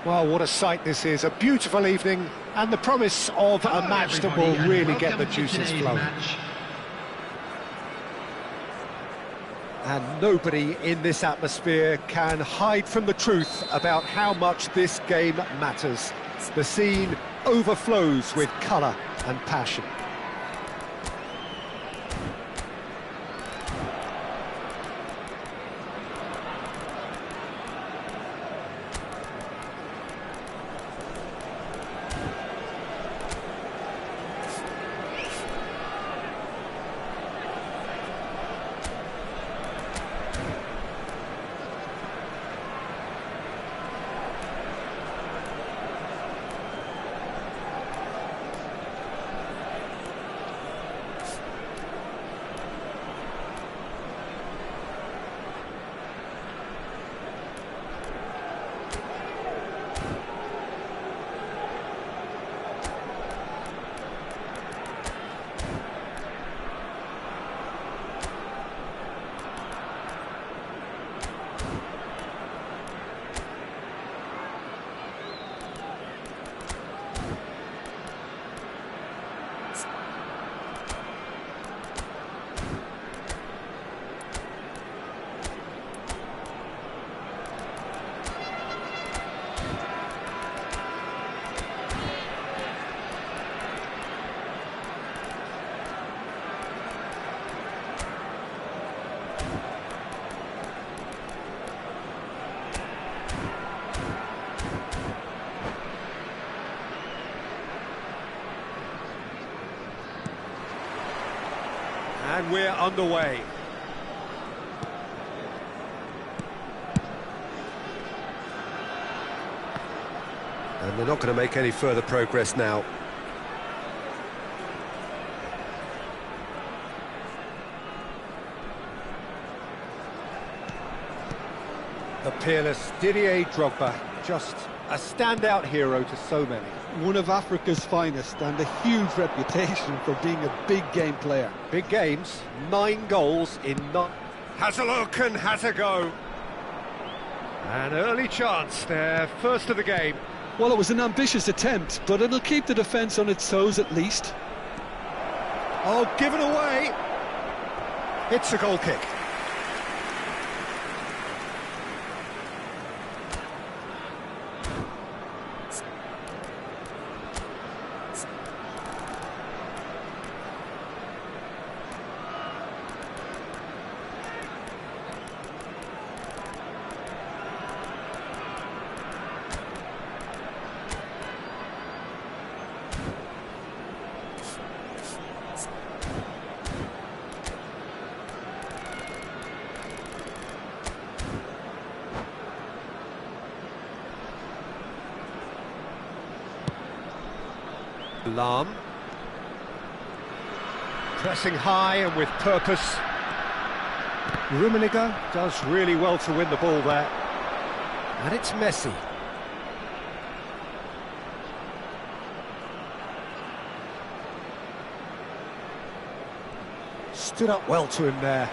Well, what a sight this is. A beautiful evening and the promise of a match that will really get the juices flowing. And nobody in this atmosphere can hide from the truth about how much this game matters. The scene overflows with colour and passion. And we're underway. And they're not going to make any further progress now. The peerless Didier Drogba, just a standout hero to so many. One of Africa's finest and a huge reputation for being a big game player. Big games, 9 goals in 9. Has a look and has a go. An early chance, their first of the game. Well, it was an ambitious attempt, but it'll keep the defence on its toes at least. Oh, given away. It's a goal kick. Lahm. Pressing high and with purpose. Rummenigge does really well to win the ball there. And it's Messi. Stood up well to him there.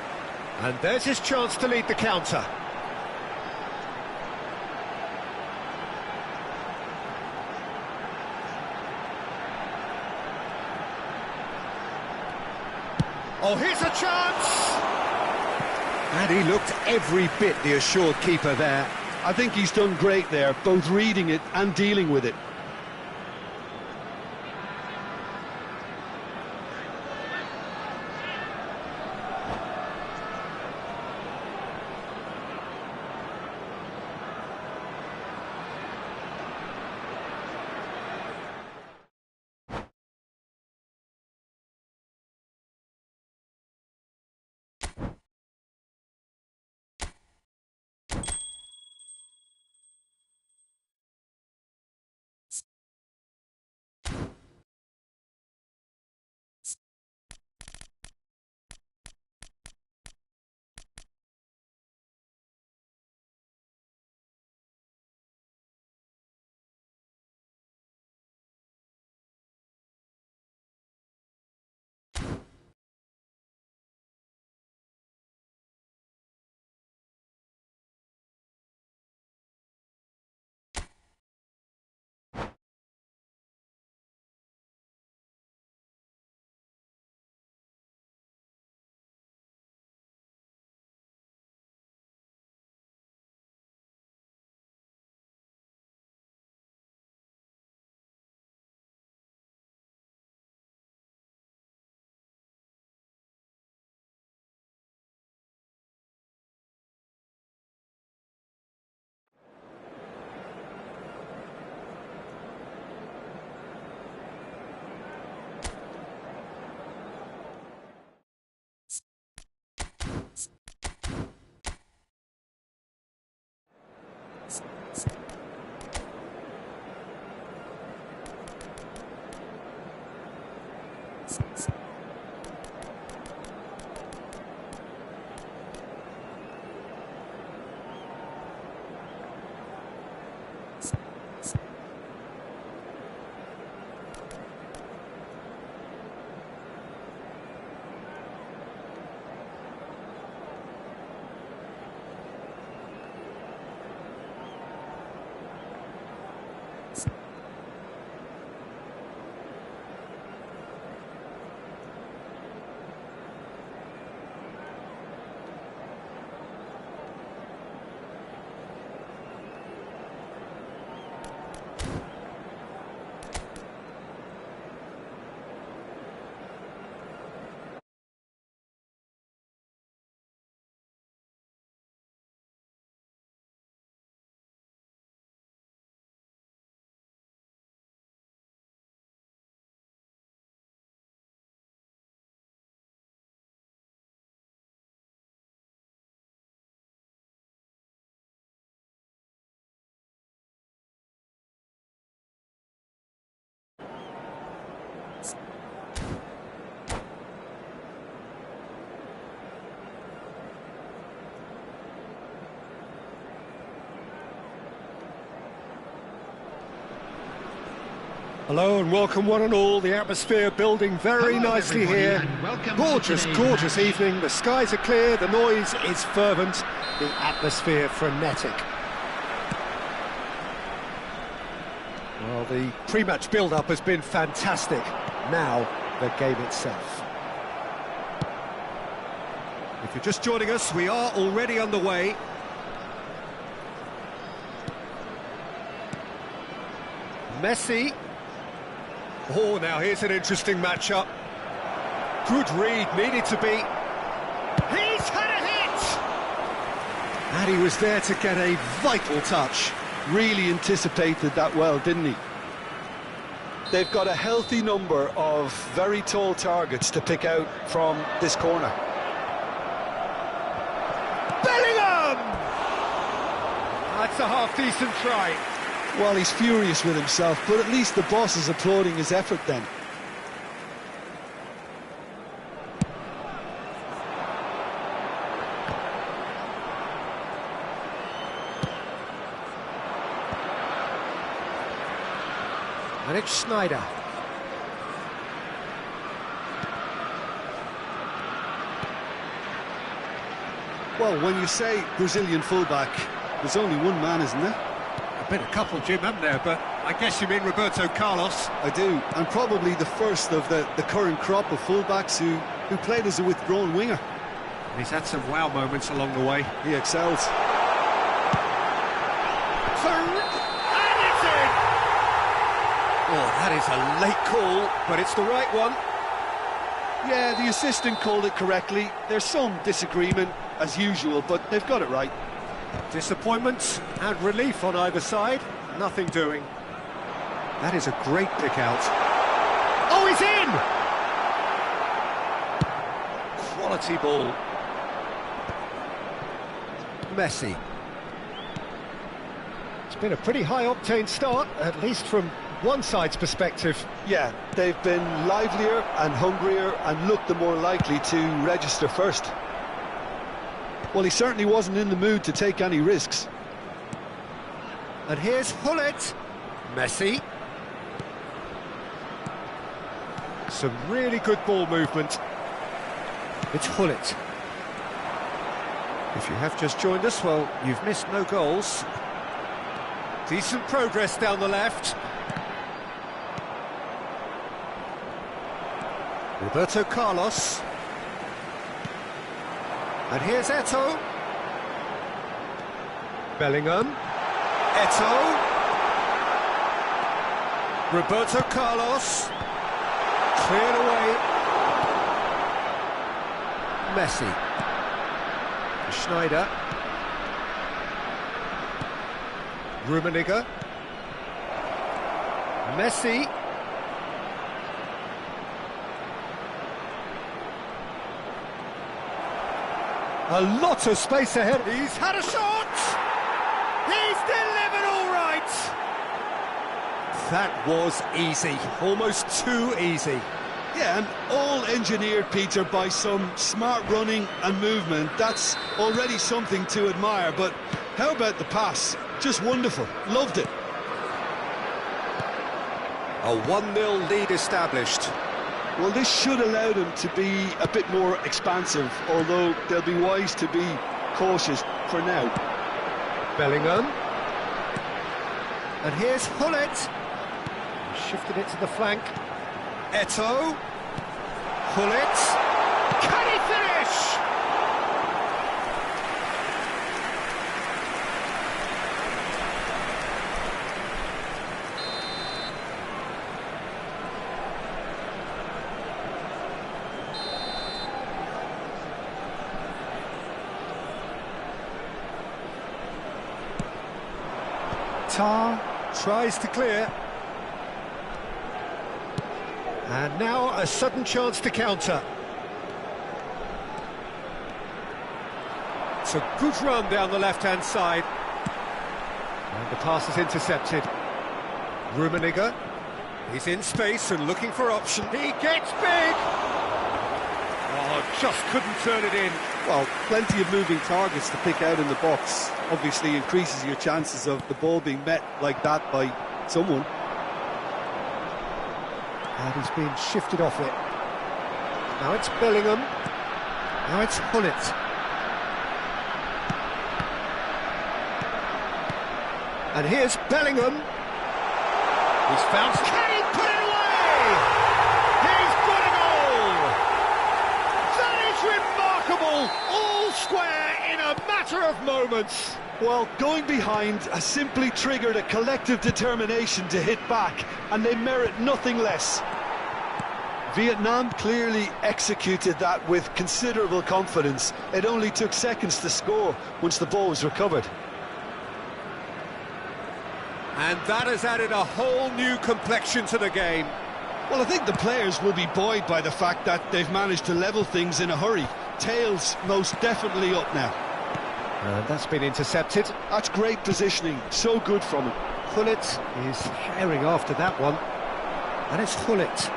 And there's his chance to lead the counter. Oh, here's a chance! And he looked every bit the assured keeper there. I think he's done great there, both reading it and dealing with it. Hello and welcome one and all. The atmosphere building very nicely here. Gorgeous, gorgeous evening. The skies are clear, the noise is fervent, the atmosphere frenetic. Well, the pre-match build-up has been fantastic. Now, the game itself. If you're just joining us, we are already underway. Messi. Oh, now here's an interesting matchup. Good read, needed to be. He's had a hit! And he was there to get a vital touch. Really anticipated that well, didn't he? They've got a healthy number of very tall targets to pick out from this corner. Bellingham! That's a half-decent try. Well, he's furious with himself, but at least the boss is applauding his effort then. And it's Schneider. Well, when you say Brazilian fullback, there's only one man, isn't there? Been a couple, Jim, haven't there? But I guess you mean Roberto Carlos. I do, and probably the first of the current crop of fullbacks who played as a withdrawn winger. He's had some wow moments along the way. He excels. And it's in! Oh, that is a late call, but it's the right one. Yeah, the assistant called it correctly. There's some disagreement, as usual, but they've got it right. Disappointment and relief on either side. Nothing doing. That is a great pick out. Oh, he's in! Quality ball. Messi. It's been a pretty high-octane start, at least from one side's perspective. Yeah, they've been livelier and hungrier and looked the more likely to register first. Well, he certainly wasn't in the mood to take any risks. And here's Hullet. Messi. Some really good ball movement. It's Hullet. If you have just joined us, well, you've missed no goals. Decent progress down the left. Roberto Carlos. And here's Eto'o. Bellingham. Eto'o. Roberto Carlos. Cleared away. Messi. Schneider. Rummenigge. Messi. A lot of space ahead. He's had a shot! He's delivered all right! That was easy, almost too easy. Yeah, and all engineered, Peter, by some smart running and movement. That's already something to admire, but how about the pass? Just wonderful. Loved it. A 1-0 lead established. Well, this should allow them to be a bit more expansive, although they'll be wise to be cautious for now. Bellingham. And here's Hullet. Shifted it to the flank. Eto'o. Hullet. Can he finish? Tar tries to clear. And now a sudden chance to counter. It's a good run down the left-hand side. And the pass is intercepted. Rummenigge. He's in space and looking for option. He gets big! Oh, just couldn't turn it in. Well, plenty of moving targets to pick out in the box. Obviously increases your chances of the ball being met like that by someone. And he's being shifted off it. Now it's Bellingham. Now it's Hullet. And here's Bellingham. He's found... Can he put it away? He's got a goal! That is remarkable! All square in a matter of moments. Well, going behind has simply triggered a collective determination to hit back, and they merit nothing less. Vietnam clearly executed that with considerable confidence. It only took seconds to score once the ball was recovered. And that has added a whole new complexion to the game. Well, I think the players will be buoyed by the fact that they've managed to level things in a hurry. Tails most definitely up now. And that's been intercepted. That's great positioning, so good from him. Gullit is herring after that one, and it's Gullit.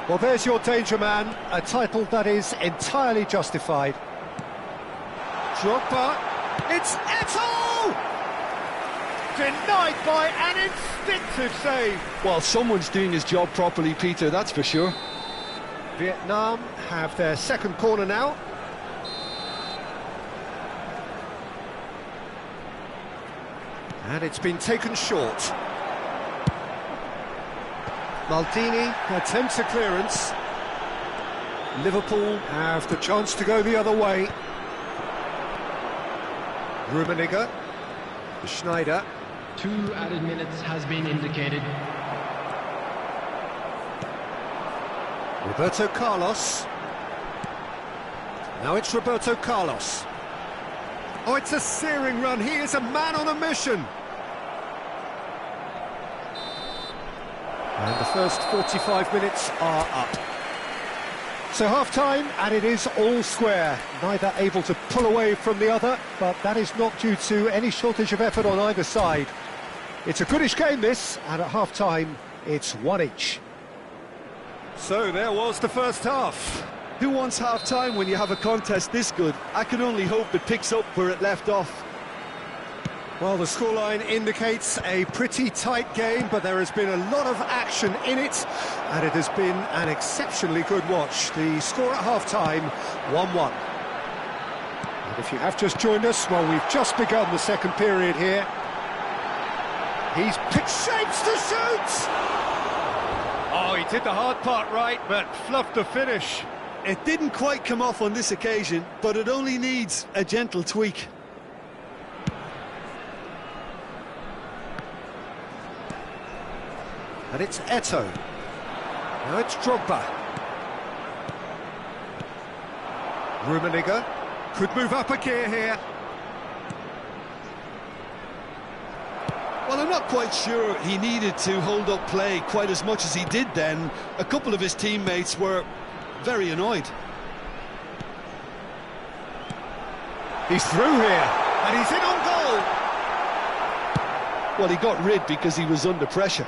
Well, there's your danger man, a title that is entirely justified. Drogba, it's Eto'o! Denied by an instinctive save. Well, someone's doing his job properly, Peter, that's for sure. Vietnam have their second corner now. And it's been taken short. Maldini attempts a clearance. Liverpool have the chance to go the other way. Rummenigge, Schneider. 2 added minutes has been indicated. Roberto Carlos. Now it's Roberto Carlos. Oh, it's a searing run. He is a man on a mission. And the first 45 minutes are up. So half-time, and it is all square. Neither able to pull away from the other, but that is not due to any shortage of effort on either side. It's a goodish game, this, and at half-time, it's 1 each. So there was the first half. Who wants half-time when you have a contest this good? I can only hope it picks up where it left off. Well, the scoreline indicates a pretty tight game, but there has been a lot of action in it, and it has been an exceptionally good watch. The score at half-time, 1-1. And if you have just joined us, well, we've just begun the second period here. He's picked shapes to shoot! Oh, he did the hard part right, but fluffed the finish. It didn't quite come off on this occasion, but it only needs a gentle tweak. And it's Eto'o. Now it's Drogba. Rummenigge could move up a gear here. Well, I'm not quite sure he needed to hold up play quite as much as he did then. A couple of his teammates were very annoyed. He's through here, and he's in on goal. Well, he got rid because he was under pressure.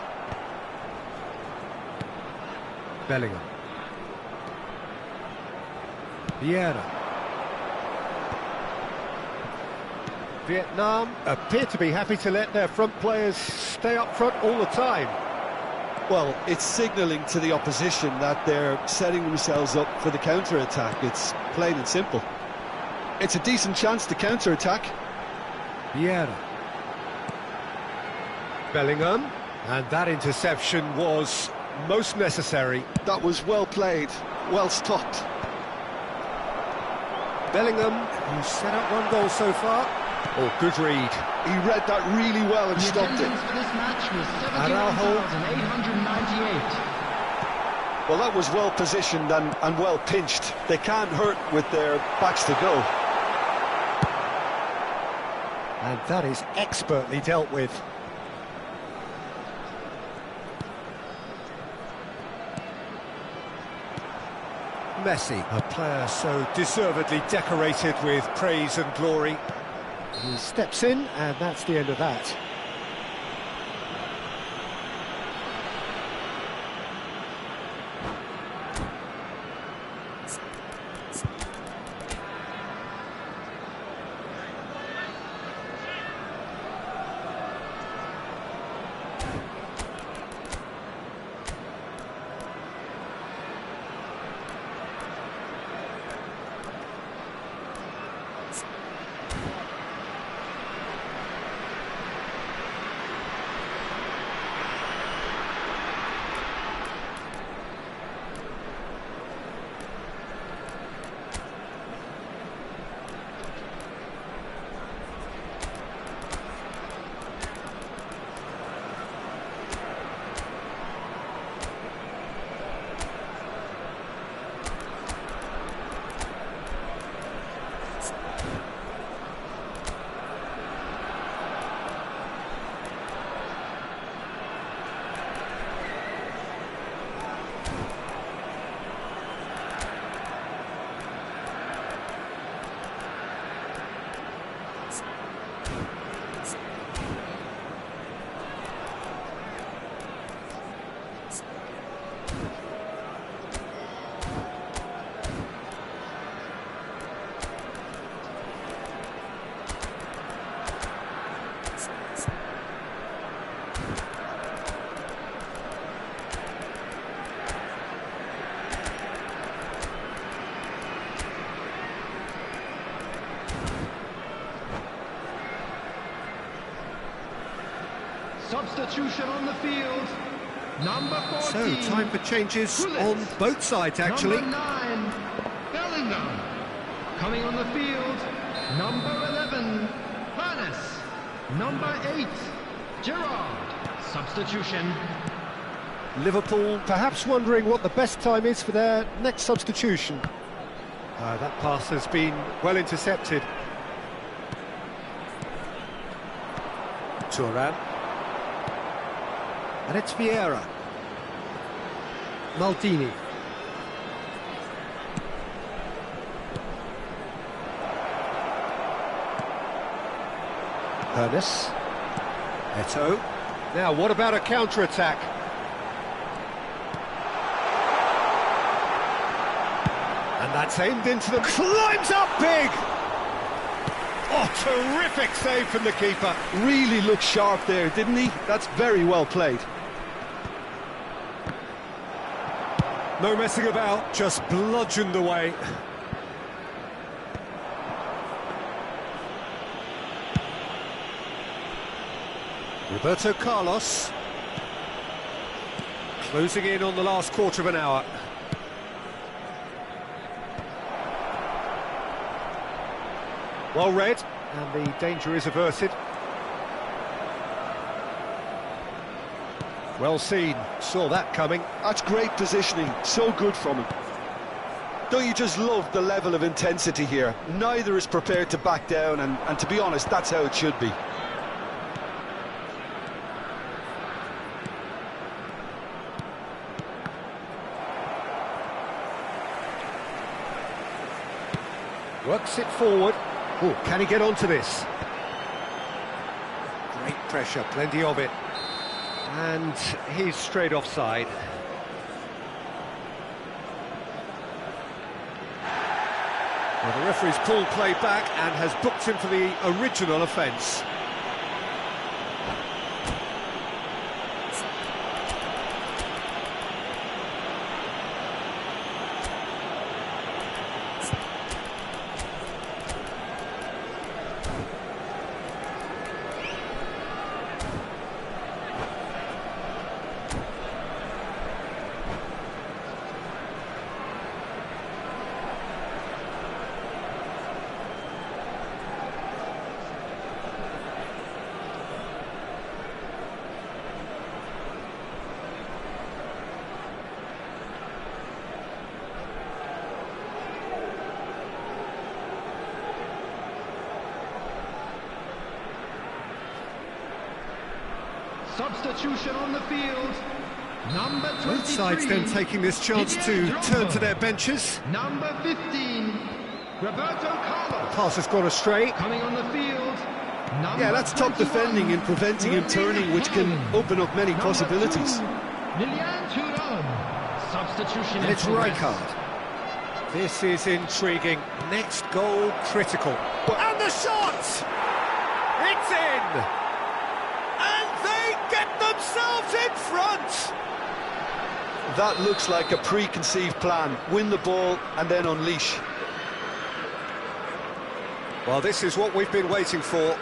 Bellingham. Vieira. Vietnam appear to be happy to let their front players stay up front all the time. Well, it's signalling to the opposition that they're setting themselves up for the counter-attack. It's plain and simple. It's a decent chance to counter-attack. Vieira. Bellingham. And that interception was most necessary. That was well played, well stopped. Bellingham, who's set up 1 goal so far. Oh, good read. He read that really well and stopped it. For this match was Araujo. 79,898. Well, that was well positioned and well pinched. They can't hurt with their backs to go. And that is expertly dealt with. Messi, a player so deservedly decorated with praise and glory. He steps in, and that's the end of that. Substitution on the field. Number 14. So, time for changes Gullit. on both sides, actually. Number 9, Bellingham. Coming on the field, number 11, Panis. Number 8, Gerrard. Substitution. Liverpool perhaps wondering what the best time is for their next substitution. That pass has been well intercepted. Thuram. And it's Vieira. Maldini. Ernest. Eto'o. Now, what about a counter-attack? And that's aimed into the... Climbs up big! Oh, terrific save from the keeper. Really looked sharp there, didn't he? That's very well played. No messing about, just bludgeoned away. Roberto Carlos. Closing in on the last quarter of an hour. Well read, and the danger is averted. Well seen, saw that coming. That's great positioning, so good from him. Don't you just love the level of intensity here? Neither is prepared to back down, and to be honest, that's how it should be. Works it forward. Oh, can he get onto this? Great pressure, plenty of it. And he's straight offside. Well, the referee's pulled play back and has booked him for the original offence. Substitution on the field. Number 23. Both sides then taking this chance to turn to their benches. Number 15, Roberto Carlos. Pass has gone astray. Coming on the field. Yeah, that's top defending and preventing him turning, which can open up many possibilities. Lilian Thuram. Substitution. And it's Rijkaard. This is intriguing. Next goal critical. And the shot! It's in! And they get themselves in front! That looks like a preconceived plan. Win the ball and then unleash. Well, this is what we've been waiting for.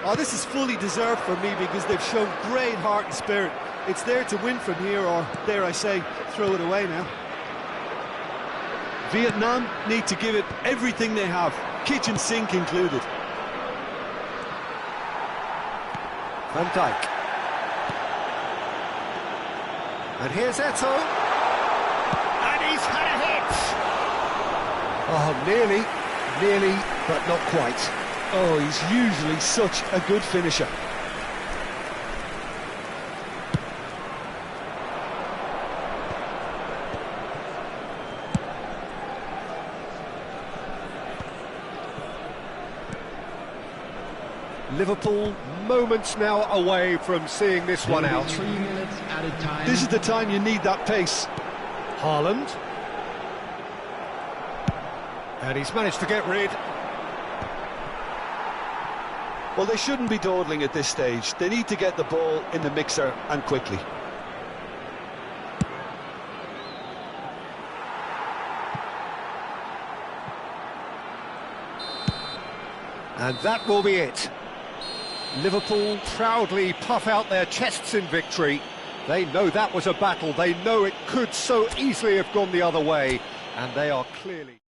Oh, this is fully deserved for me because they've shown great heart and spirit. It's there to win from here, or dare I say, throw it away now. Vietnam need to give it everything they have, kitchen sink included. Van Dijk. And here's Eto'o. And he's had a hit! Oh, nearly, but not quite. Oh, he's usually such a good finisher. Liverpool moments now away from seeing this one out. 3 minutes added time. This is the time you need that pace. Haaland. And he's managed to get rid. Well, they shouldn't be dawdling at this stage. They need to get the ball in the mixer and quickly. And that will be it. Liverpool proudly puff out their chests in victory. They know that was a battle. They know it could so easily have gone the other way. And they are clearly...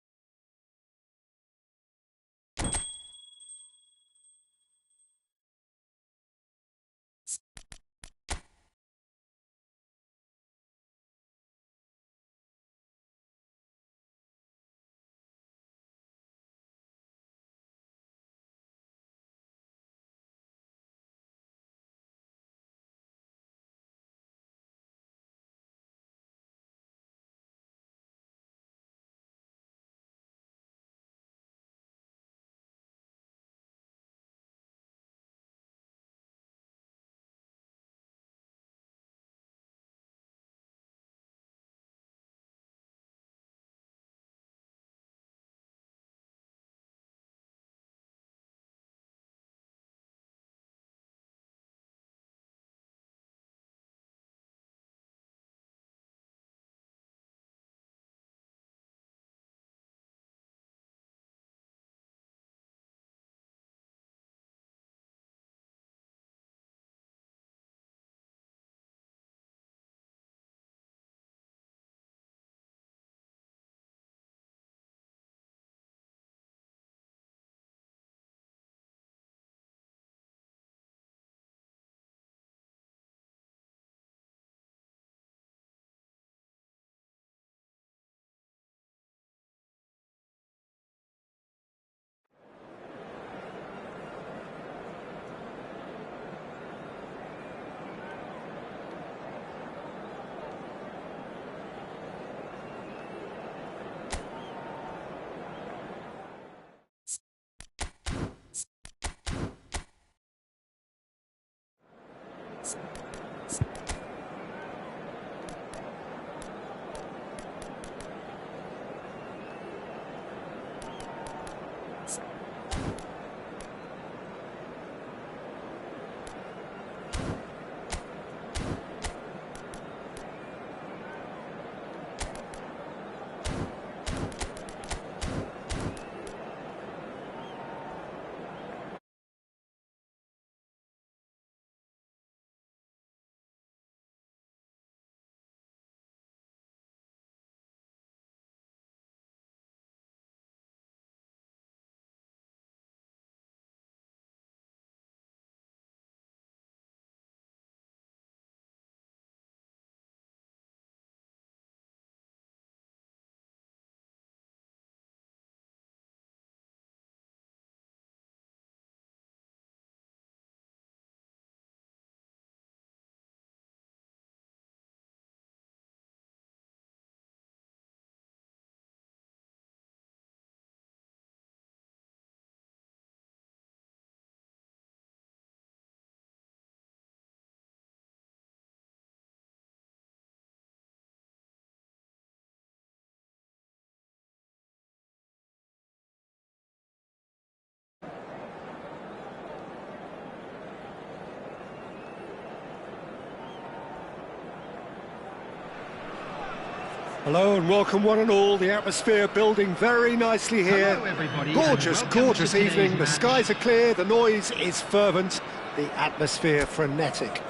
Hello and welcome one and all. The atmosphere building very nicely here. Hello, everybody, Gorgeous, and welcome gorgeous to today's evening. The match. skies are clear, the noise is fervent, the atmosphere frenetic.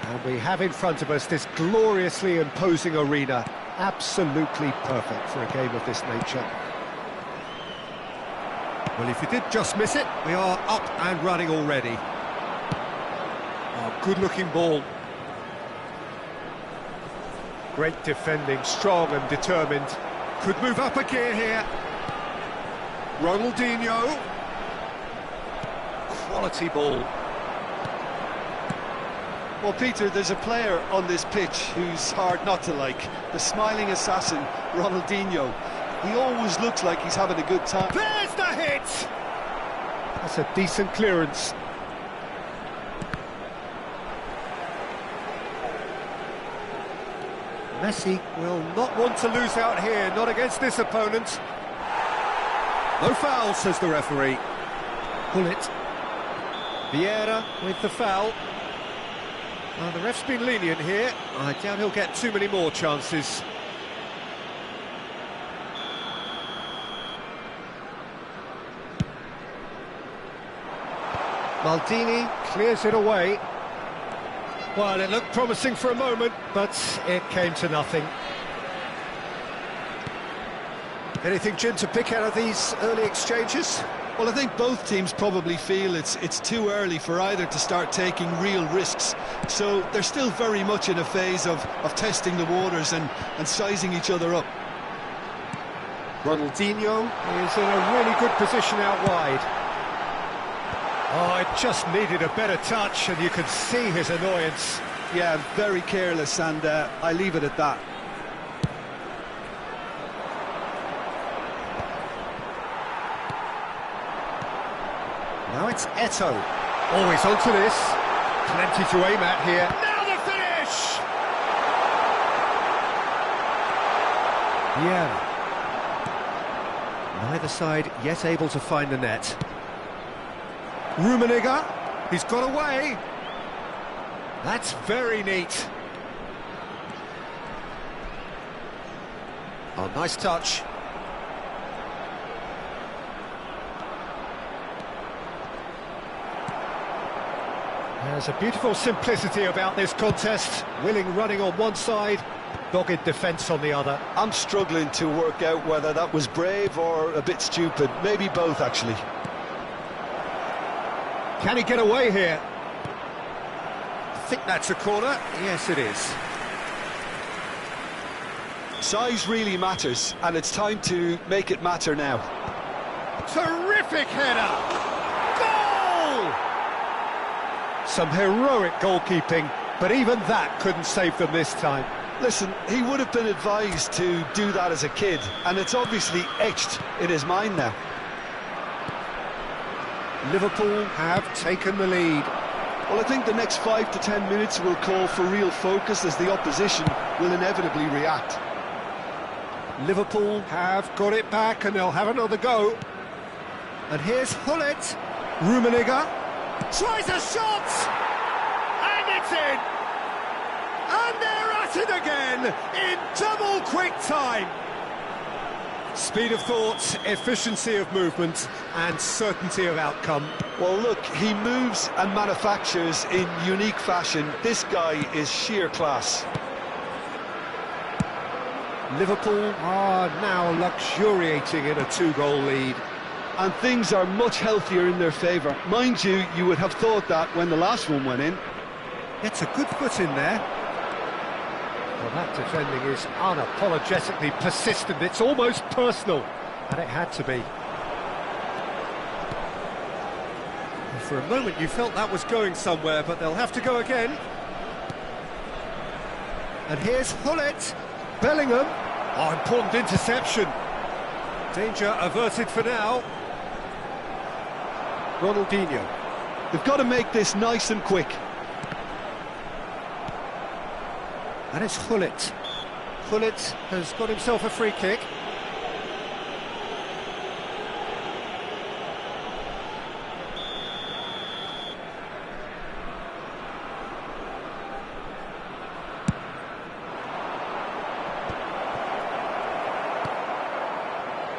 And we have in front of us this gloriously imposing arena. Absolutely perfect for a game of this nature. Well, if you did just miss it, we are up and running already. Oh, good-looking ball. Great defending, strong and determined. Could move up a gear here. Ronaldinho. Quality ball. Well, Peter, there's a player on this pitch who's hard not to like. The smiling assassin, Ronaldinho. He always looks like he's having a good time. There's the hit! That's a decent clearance. Messi will not want to lose out here, not against this opponent. No foul, says the referee. Pull it. Vieira with the foul. The ref's been lenient here. I doubt he'll get too many more chances. Maldini clears it away. Well, it looked promising for a moment, but it came to nothing. Anything, Jim, to pick out of these early exchanges? Well, I think both teams probably feel it's too early for either to start taking real risks. So they're still very much in a phase of testing the waters and sizing each other up. Ronaldinho is in a really good position out wide. Oh, it just needed a better touch, and you could see his annoyance. Yeah, very careless, and I leave it at that. Now it's Eto'o. Always onto this. Plenty to aim at here. Now the finish! Yeah. Neither side yet able to find the net. Rummenigge, he's got away. That's very neat. Oh, nice touch. There's a beautiful simplicity about this contest. Willing running on one side, dogged defence on the other. I'm struggling to work out whether that was brave or a bit stupid. Maybe both, actually. Can he get away here? I think that's a corner. Yes, it is. Size really matters, and it's time to make it matter now. Terrific header! Goal! Some heroic goalkeeping, but even that couldn't save them this time. Listen, he would have been advised to do that as a kid, and it's obviously etched in his mind now. Liverpool have taken the lead. Well, I think the next 5 to 10 minutes will call for real focus as the opposition will inevitably react. Liverpool have got it back and they'll have another go. And here's Gullit. Rummenigge tries a shot! And it's in! And they're at it again in double quick time. Speed of thought, efficiency of movement, and certainty of outcome. Well, look, he moves and manufactures in unique fashion. This guy is sheer class. Liverpool are now luxuriating in a 2-goal lead. And things are much healthier in their favour. Mind you, you would have thought that when the last one went in. Gets a good foot in there. Well, that defending is unapologetically persistent. It's almost personal, and it had to be. For a moment you felt that was going somewhere, but they'll have to go again. And here's Gullit. Bellingham. Oh, important interception. Danger averted for now. Ronaldinho. They've got to make this nice and quick. And it's Gullit. Gullit has got himself a free kick.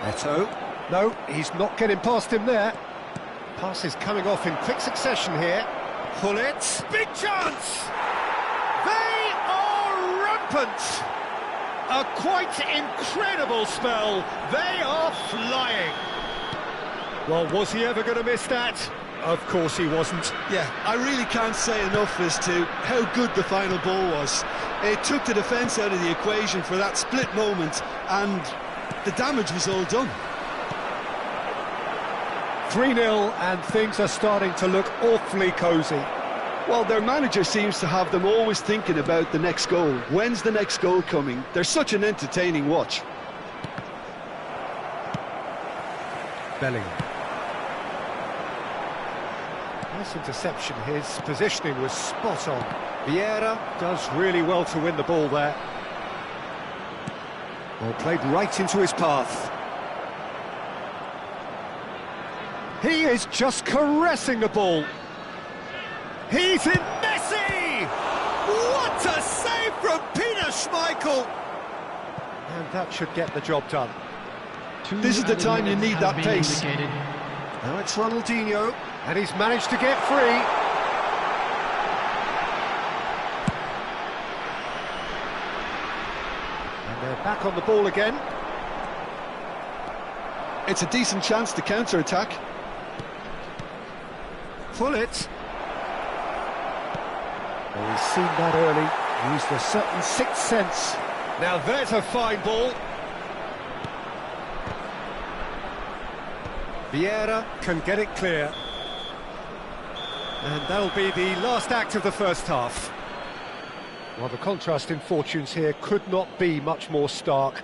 Eto'o. No, he's not getting past him there. Pass is coming off in quick succession here. Gullit. Big chance! They are rampant! A quite incredible spell. They are flying. Well, was he ever going to miss that? Of course he wasn't. Yeah, I really can't say enough as to how good the final ball was. It took the defence out of the equation for that split moment, and the damage was all done. 3-0, and things are starting to look awfully cosy. Well, their manager seems to have them always thinking about the next goal. When's the next goal coming? They're such an entertaining watch. Bellingham. Nice interception. His positioning was spot on. Vieira does really well to win the ball there. Well, played right into his path. He is just caressing the ball. He's in Messi! What a save from Peter Schmeichel! And that should get the job done. This is the time you need that pace. Now it's Ronaldinho, and he's managed to get free. And they're back on the ball again. It's a decent chance to counter-attack. Pullet. Well, he's seen that early, used a certain sixth sense. Now there's a fine ball. Vieira can get it clear. And that'll be the last act of the first half. Well, the contrast in fortunes here could not be much more stark.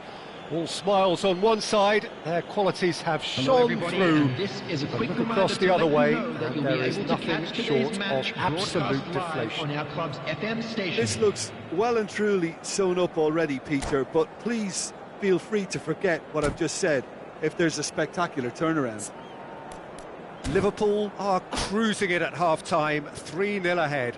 All smiles on one side, their qualities have shone through. This is a quick Look across the other way, and there is nothing short of match absolute deflation. on our club's FM station. This looks well and truly sewn up already, Peter, but please feel free to forget what I've just said if there's a spectacular turnaround. Liverpool are cruising it at half-time, 3-0 ahead.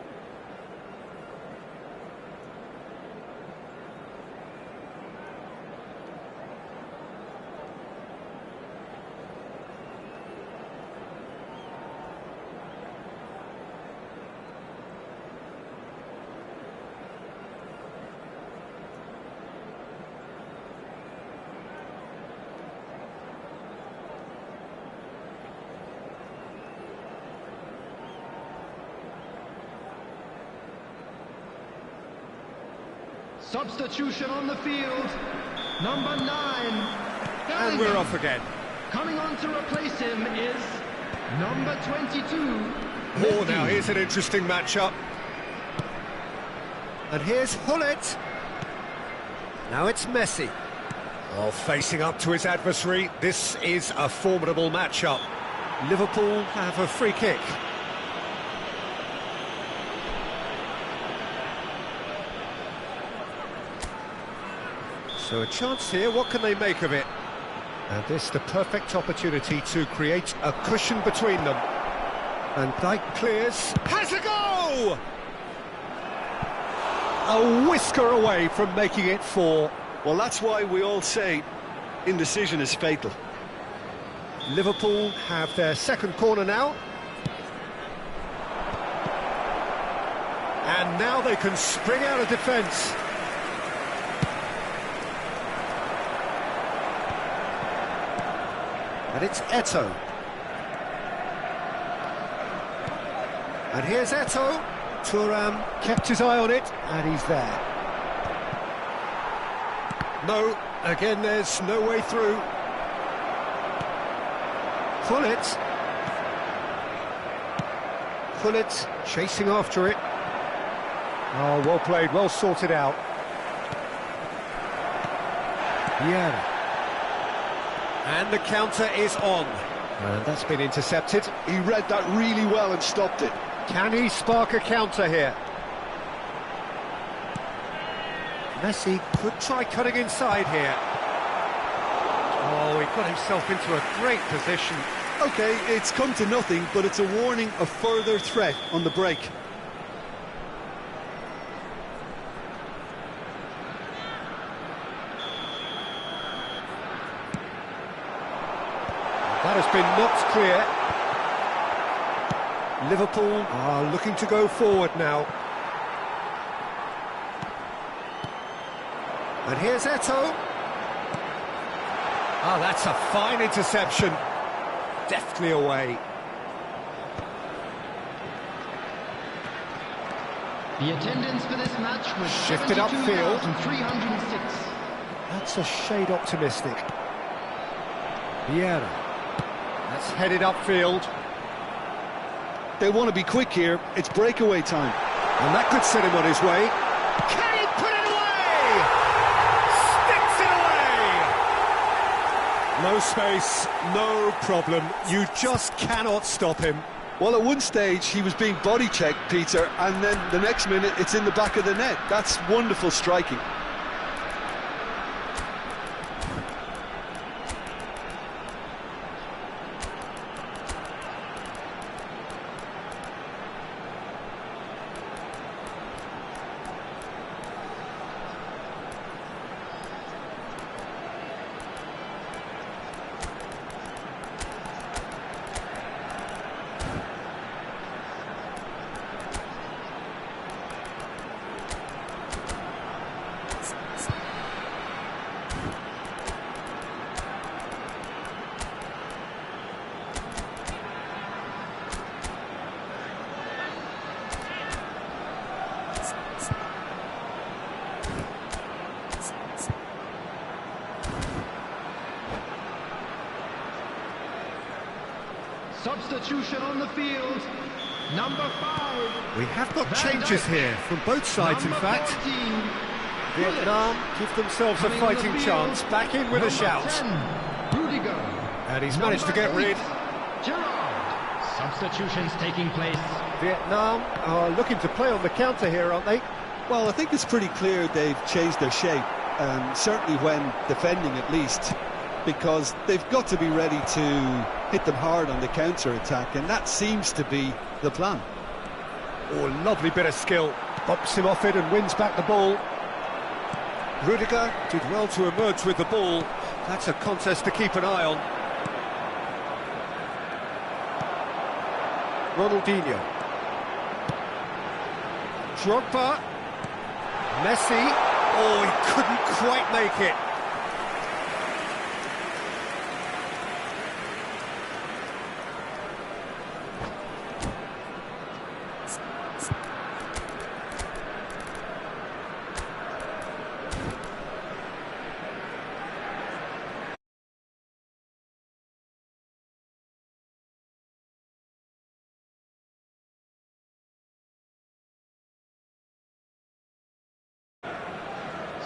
Substitution on the field. Number 9. And we're off again. Coming on to replace him is number 22. Oh, now here's an interesting matchup. And here's Hullet. Now it's Messi. Oh, facing up to his adversary. This is a formidable matchup. Liverpool have a free kick. So a chance here, what can they make of it? And this the perfect opportunity to create a cushion between them. And Dijk clears, has a go! A whisker away from making it 4. Well, that's why we all say indecision is fatal. Liverpool have their second corner now. And now they can spring out of defence. And it's Eto'o. And here's Eto'o. Thuram kept his eye on it, and he's there. No, again there's no way through. Pullet. Pullet chasing after it. Oh, well played, well sorted out. Vieira. And the counter is on. And that's been intercepted. He read that really well and stopped it. Can he spark a counter here? Messi could try cutting inside here. Oh, he got himself into a great position. OK, it's come to nothing, but it's a warning of further threat on the break. That has been knocked clear. Liverpool are looking to go forward now. And here's Eto'o. Oh, that's a fine interception. Deftly away. The attendance for this match was Shifted upfield. 72,306. That's a shade optimistic. Vieira. That's headed upfield. They want to be quick here. It's breakaway time. And that could set him on his way. Can he put it away? Sticks it away! No space, no problem. You just cannot stop him. Well, at one stage, he was being body-checked, Peter, and then the next minute, it's in the back of the net. That's wonderful striking. Substitution on the field. Number 5. We have got Van changes Dijk. here from both sides, in Number fact. 14. Vietnam give themselves a Coming on the fighting field. chance, back in with a Number shout. 10, Rudiger. And he's managed to get Number rid. 8, Gerrard. Substitutions taking place. Vietnam are looking to play on the counter here, aren't they? Well, I think it's pretty clear they've changed their shape, certainly when defending at least, because they've got to be ready to hit them hard on the counter-attack, and that seems to be the plan. Oh, lovely bit of skill. Bumps him off it and wins back the ball. Rudiger did well to emerge with the ball. That's a contest to keep an eye on. Ronaldinho. Drogba. Messi. Oh, he couldn't quite make it.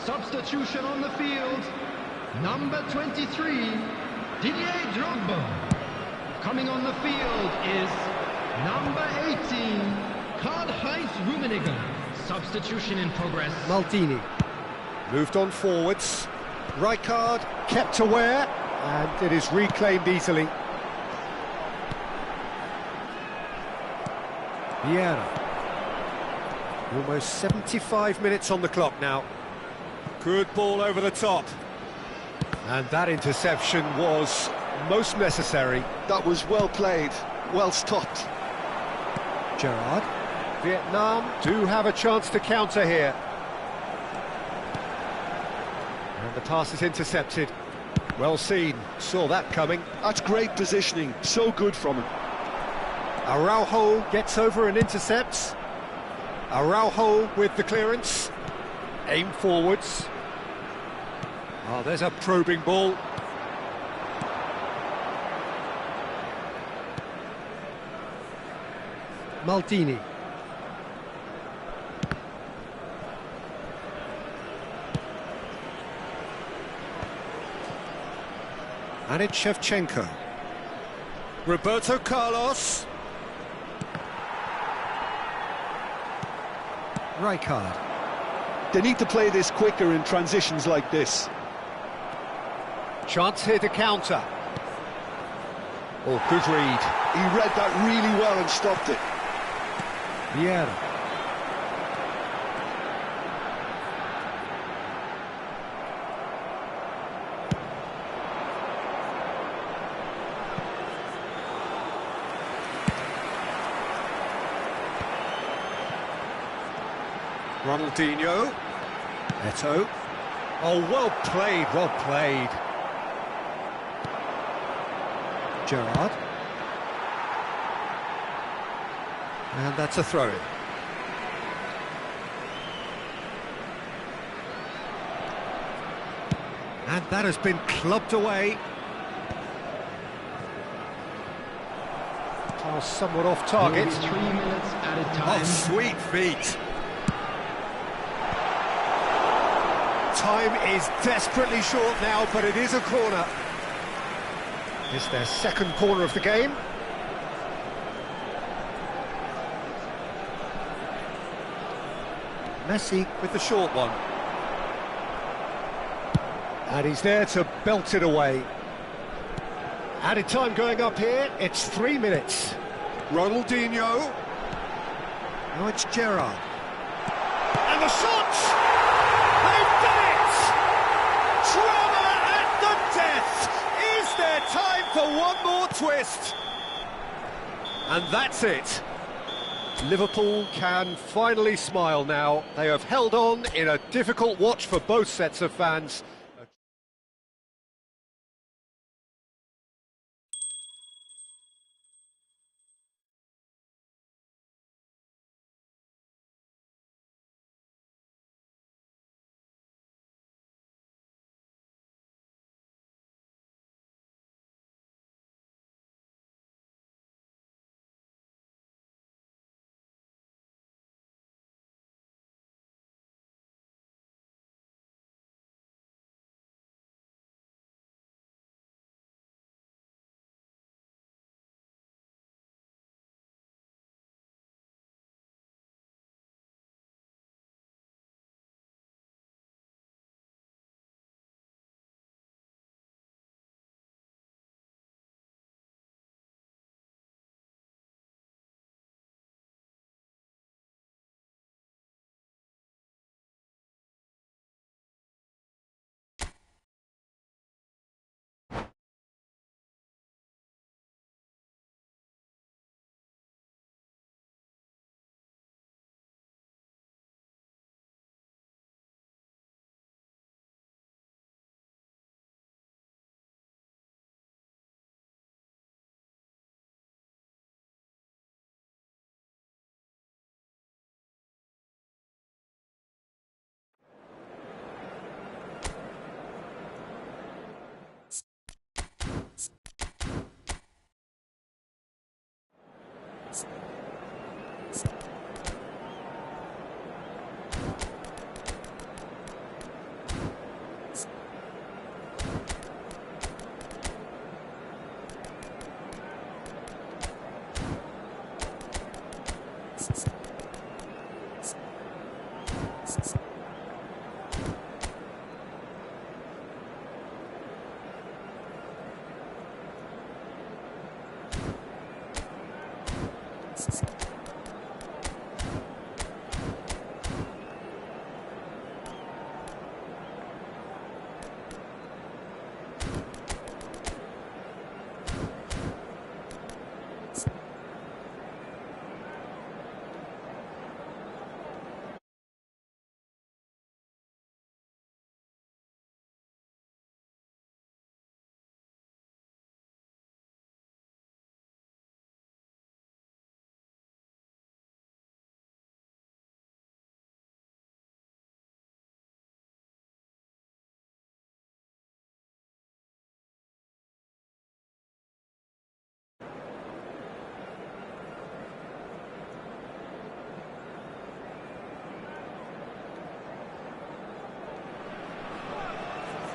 Substitution on the field. Number 23, Didier Drogba. Coming on the field is number 18, Karl-Heinz Rummenigge. Substitution in progress. Maldini. Moved on forwards. Rijkaard kept aware, and it is reclaimed easily. Vieira. Almost 75 minutes on the clock now. Good ball over the top. And that interception was most necessary. That was well played, well stopped. Gerrard. Vietnam do have a chance to counter here. And the pass is intercepted. Well seen, saw that coming. That's great positioning, so good from him. Araujo gets over and intercepts. Araujo with the clearance. Aim forwards. Oh, there's a probing ball. Maldini. And it's Shevchenko. Roberto Carlos. Rijkaard. They need to play this quicker in transitions like this. Chance here to counter. Oh, good read. He read that really well and stopped it. Vieira. Ronaldinho. Eto'o. Oh, well played, well played. Gerrard. And that's a throw-in. And that has been clubbed away. Pass somewhat off target. 3 minutes at a time. Oh, sweet feet. Time is desperately short now, but it is a corner. It's their second corner of the game. Messi with the short one. And he's there to belt it away. Added time going up here, it's 3 minutes. Ronaldinho. Now it's Gerrard. And the shot! They've done it! Drama at the death! Is there time for one more twist? And that's it. Liverpool can finally smile now. They have held on in a difficult watch for both sets of fans.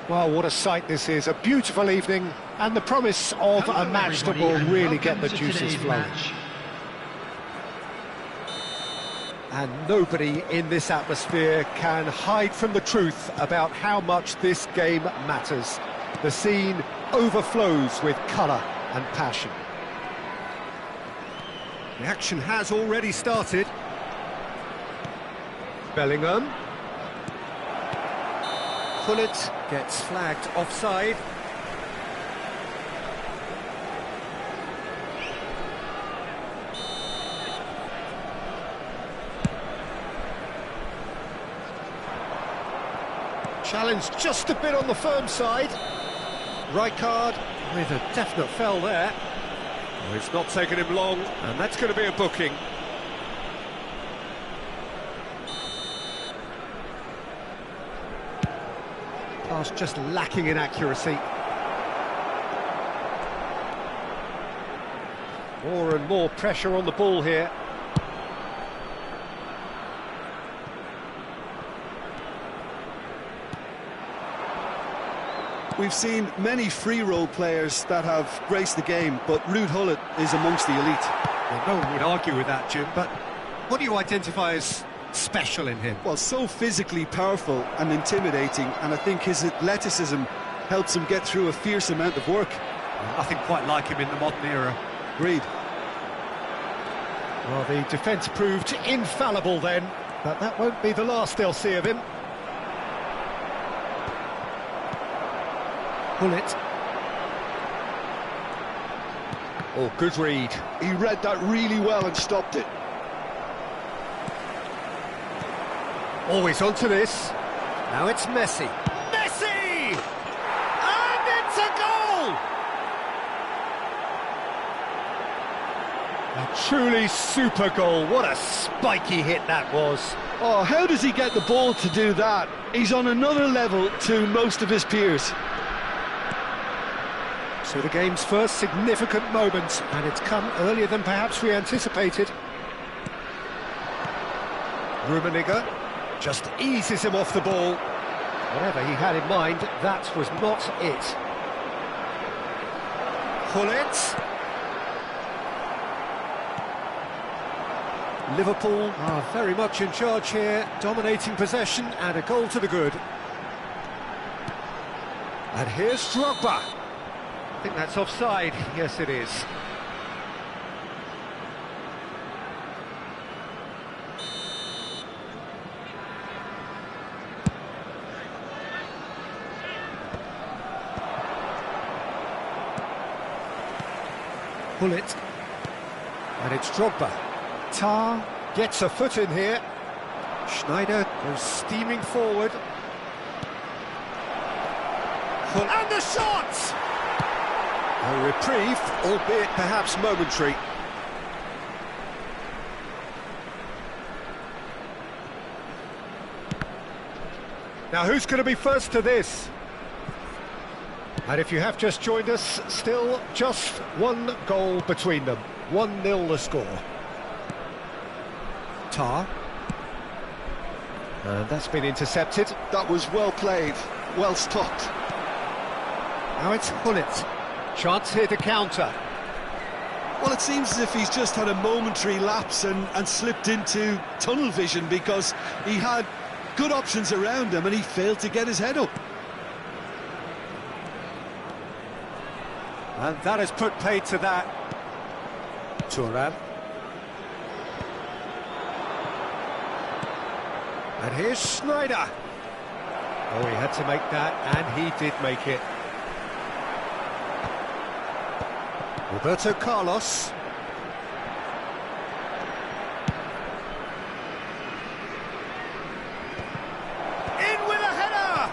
Well, what a sight this is. A beautiful evening and the promise of a match that will really get the juices flowing. And nobody in this atmosphere can hide from the truth about how much this game matters. The scene overflows with colour and passion. The action has already started. Bellingham. Gullit gets flagged offside. Challenge just a bit on the firm side. Rijkaard with a definite foul there. Oh, it's not taken him long, and that's going to be a booking. Pass just lacking in accuracy. More and more pressure on the ball here. We've seen many free role players that have graced the game, but Ruud Gullit is amongst the elite. Well, no one would argue with that, Jim, but what do you identify as special in him? Well, so physically powerful and intimidating, and I think his athleticism helps him get through a fierce amount of work. Nothing quite like him in the modern era. Agreed. Well, the defence proved infallible then, but that won't be the last they'll see of him. Gullit. Oh, good read. He read that really well and stopped it. Always onto this. Now it's Messi. Messi! And it's a goal! A truly super goal. What a spiky hit that was. Oh, how does he get the ball to do that? He's on another level to most of his peers. So the game's first significant moment, and it's come earlier than perhaps we anticipated. Rummenigge just eases him off the ball. Whatever he had in mind, that was not it. Gullit. Liverpool are very much in charge here, dominating possession and a goal to the good. And here's Drogba. I think that's offside. Yes, it is. Gullit. And it's Drogba. Tar gets a foot in here. Schneider goes steaming forward. And the shot! A reprieve, albeit perhaps momentary. Now who's going to be first to this? And if you have just joined us, still just one goal between them. 1-0 the score. Tar. And that's been intercepted. That was well played, well stopped. Now it's Gullit. Chance here to counter. Well, it seems as if he's just had a momentary lapse and slipped into tunnel vision, because he had good options around him and he failed to get his head up. And that has put paid to that. Thuram. And here's Sneijder. Oh, he had to make that, and he did make it. Roberto Carlos. In with a header!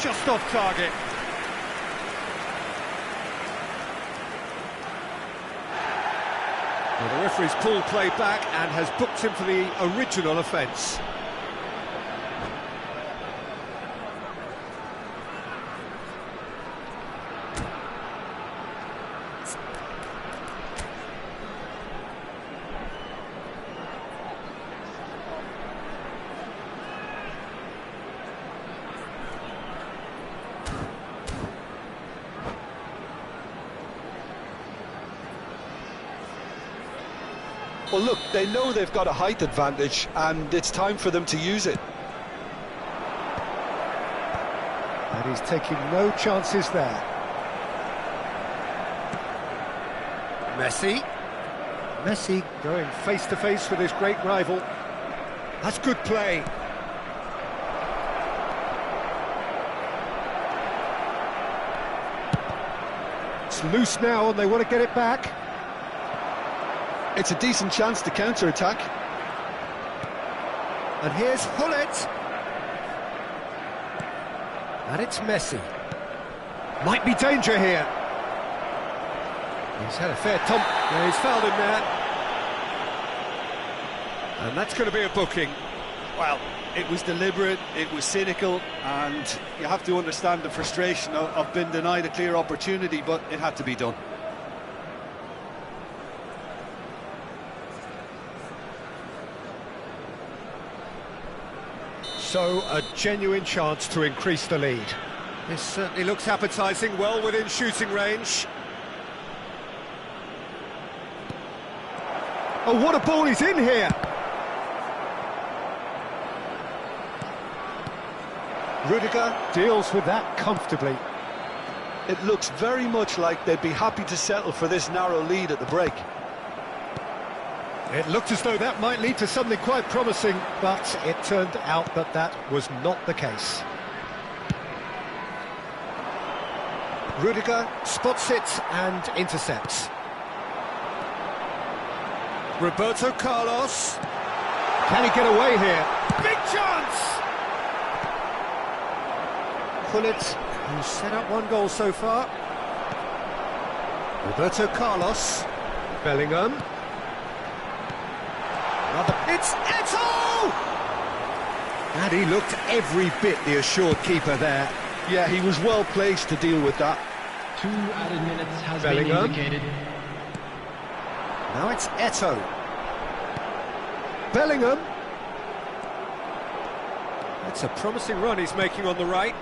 Just off target. Well, the referee's pulled play back and has booked him for the original offence. Well, look, they know they've got a height advantage, and it's time for them to use it. And he's taking no chances there. Messi. Messi going face-to-face with his great rival. That's good play. It's loose now, and they want to get it back. It's a decent chance to counter-attack. And here's Hullet. And it's Messi. Might be danger here. He's had a fair thump. Yeah, he's fouled him there. And that's going to be a booking. Well, it was deliberate, it was cynical, and you have to understand the frustration of being denied a clear opportunity, but it had to be done. So, a genuine chance to increase the lead. This certainly looks appetising, well within shooting range. Oh, what a ball he's in here! Rudiger deals with that comfortably. It looks very much like they'd be happy to settle for this narrow lead at the break. It looked as though that might lead to something quite promising, but it turned out that that was not the case. Rudiger spots it and intercepts. Roberto Carlos. Can he get away here? Big chance! Hullet, who's set up one goal so far. Roberto Carlos. Bellingham. It's Eto'o! And he looked every bit the assured keeper there. Yeah, he was well placed to deal with that. 2 added minutes has Bellingham. been indicated. Now it's Eto'o. Bellingham. That's a promising run he's making on the right.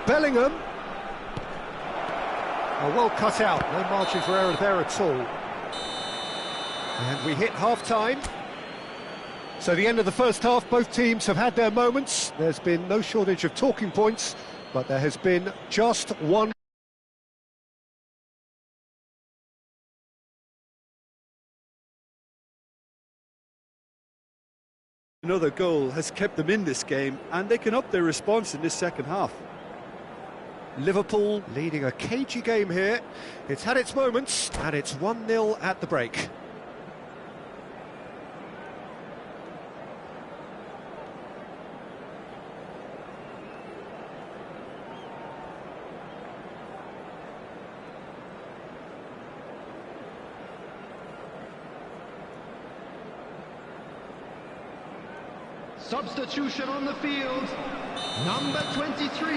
Bellingham. Oh, well cut out, no margin for error there at all. And we hit half-time. So the end of the first half, both teams have had their moments. There's been no shortage of talking points, but there has been just one. Another goal has kept them in this game, and they can up their response in this second half. Liverpool leading a cagey game here. It's had its moments, and it's 1-0 at the break. Substitution on the field. Number 23.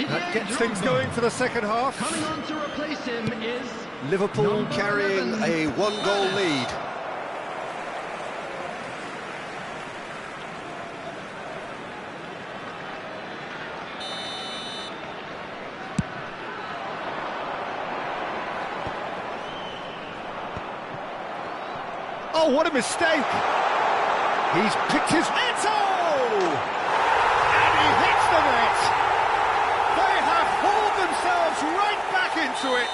That gets things going for the second half. Coming on to replace him is Liverpool number carrying 11, a one-goal lead. Oh, what a mistake! He's picked his... Eto'o! And he hits the net! They have hauled themselves right back into it!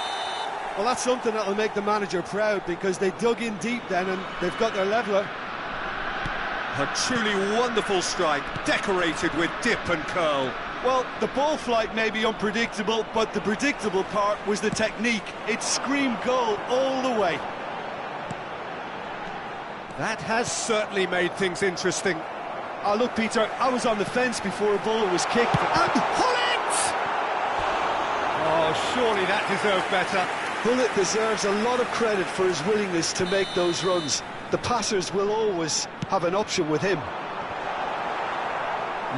Well, that's something that'll make the manager proud, because they dug in deep then and they've got their leveller. A truly wonderful strike, decorated with dip and curl. Well, the ball flight may be unpredictable, but the predictable part was the technique. It screamed goal all the way. That has certainly made things interesting. Oh, look, Peter, I was on the fence before a ball was kicked. And Gullit! Oh, surely that deserved better. Gullit deserves a lot of credit for his willingness to make those runs. The passers will always have an option with him.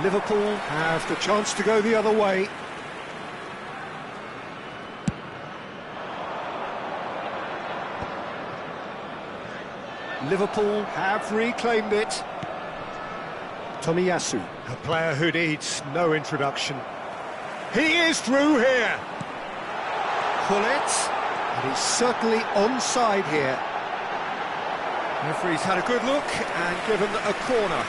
Liverpool have the chance to go the other way. Liverpool have reclaimed it. Tomiyasu, a player who needs no introduction. He is through here. Gullit, and he's certainly onside here. Referee's had a good look and given a corner.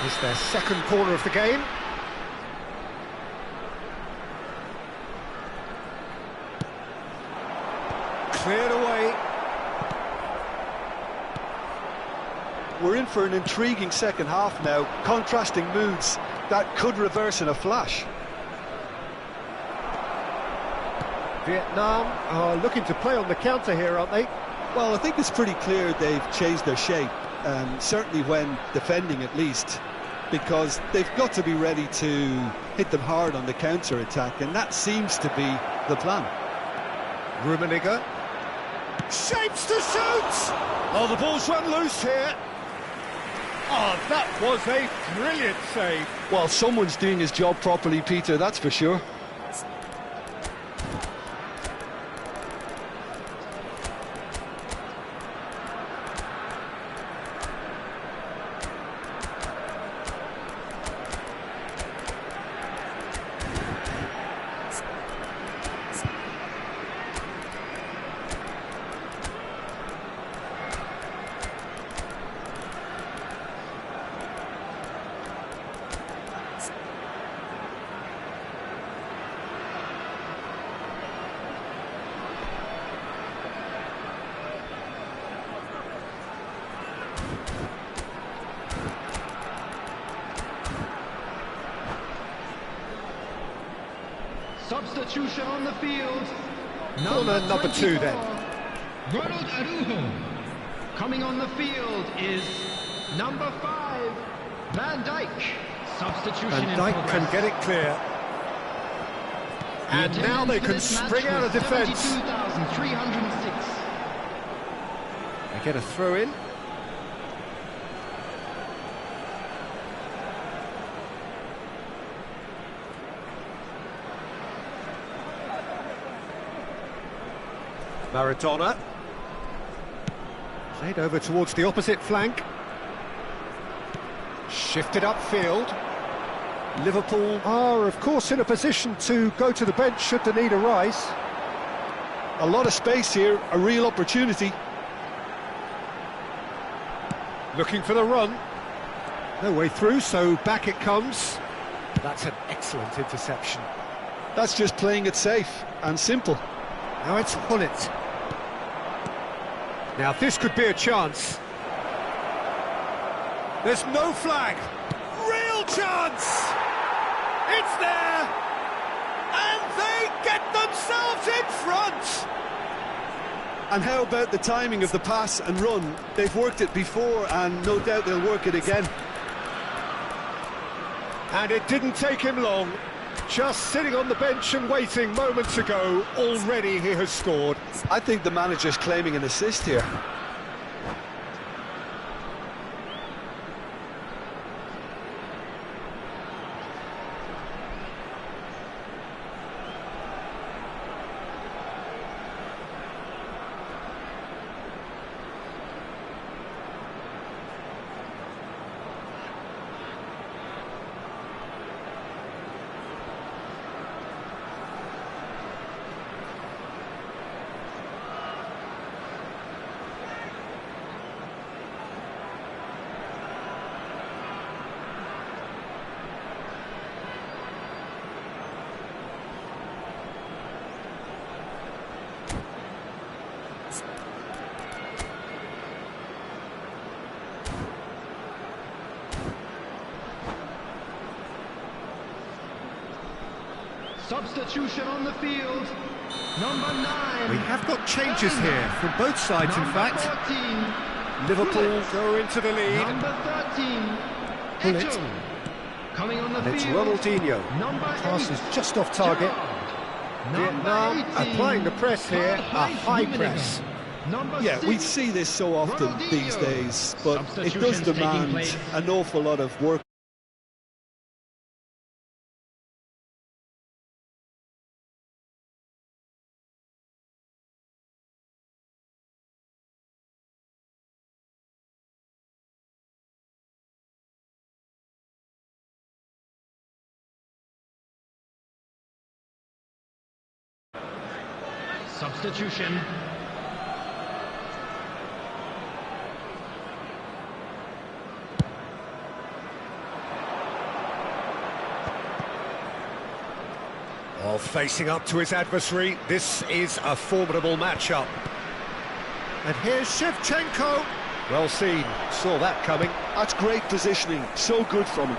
It's their second corner of the game. Cleared away. We're in for an intriguing second half now, contrasting moods that could reverse in a flash. Vietnam are looking to play on the counter here, aren't they? Well, I think it's pretty clear they've changed their shape, certainly when defending at least, because they've got to be ready to hit them hard on the counter-attack, and that seems to be the plan. Rummenigge shapes to shoot! Oh, the ball's run loose here. Oh, that was a brilliant save. Well, someone's doing his job properly, Peter, that's for sure. Substitution on the field. Corner number 2 then. Ronald Araujo. Coming on the field is number 5, Van Dijk. Substitution Van in Dijk progress. can get it clear. And now they can spring out of defence. 72,306. They get a throw in. Maradona. Played over towards the opposite flank. Shifted upfield. Liverpool are, of course, in a position to go to the bench should the need arise. A lot of space here, a real opportunity. Looking for the run. No way through, so back it comes. That's an excellent interception. That's just playing it safe and simple. Now it's Gullit. Now this could be a chance. There's no flag. Real chance! It's there! And they get themselves in front! And how about the timing of the pass and run? They've worked it before and no doubt they'll work it again. And it didn't take him long. Just sitting on the bench and waiting moments ago, already he has scored. I think the manager's claiming an assist here. Substitution on the field. Number 9. We have got changes here from both sides, in fact. 14. Liverpool go into the lead. Number 13. Pull it. Eto. Coming on the And it's field. Ronaldinho. Number Pass 8. is just off target. Vietnam applying the press here, a high press. Number Yeah, 6. we see this so often these days, but it does Substitutions taking demand place. an awful lot of work. Substitution. Oh, facing up to his adversary, this is a formidable matchup. And here's Shevchenko. Well seen, saw that coming. That's great positioning, so good from him.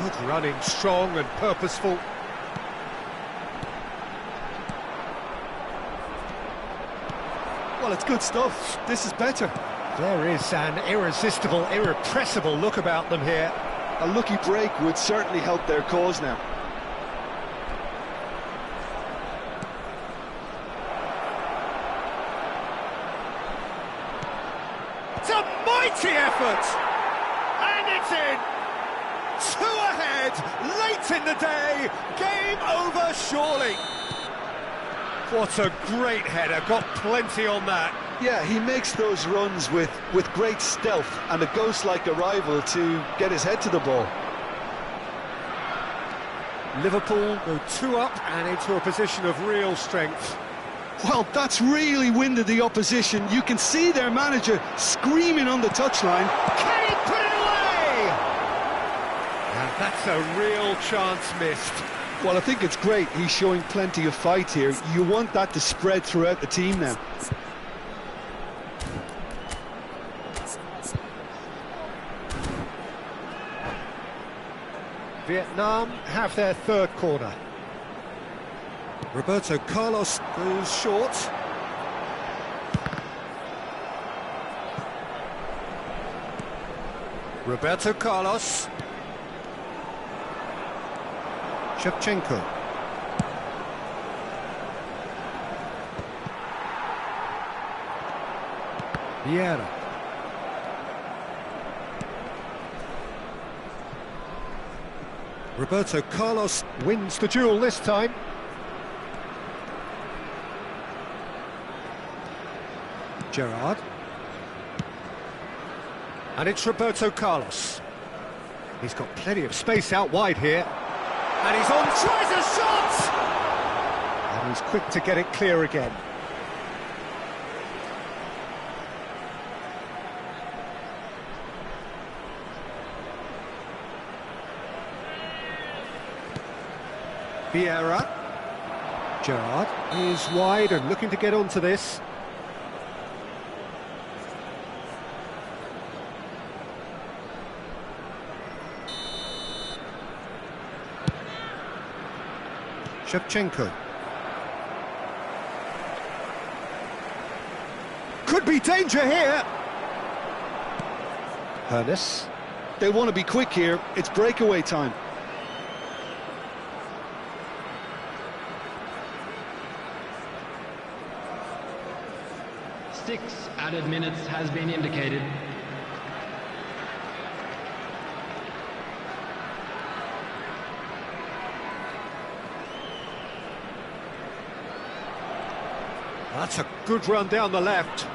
Good running, strong and purposeful. Well, it's good stuff. This is better. There is an irresistible, irrepressible look about them here. A lucky break would certainly help their cause now. It's a mighty effort! And it's in! 2 ahead, late in the day, game over surely. What a great header, got plenty on that. Yeah, he makes those runs with great stealth and a ghost-like arrival to get his head to the ball. Liverpool go 2 up and into a position of real strength. Well, that's really winded the opposition. You can see their manager screaming on the touchline. Can he put it away? And that's a real chance missed. Well, I think it's great. He's showing plenty of fight here. You want that to spread throughout the team now. Vietnam have their 3rd corner. Roberto Carlos goes short. Roberto Carlos. Shevchenko. Vieira. Roberto Carlos wins the duel this time. Gerrard. And it's Roberto Carlos. He's got plenty of space out wide here. And he's on, tries a shot! And he's quick to get it clear again. Vieira. Gerrard is wide and looking to get onto this. Shevchenko. Could be danger here. Hernes. They want to be quick here. It's breakaway time. Six added minutes has been indicated. That's a good run down the left.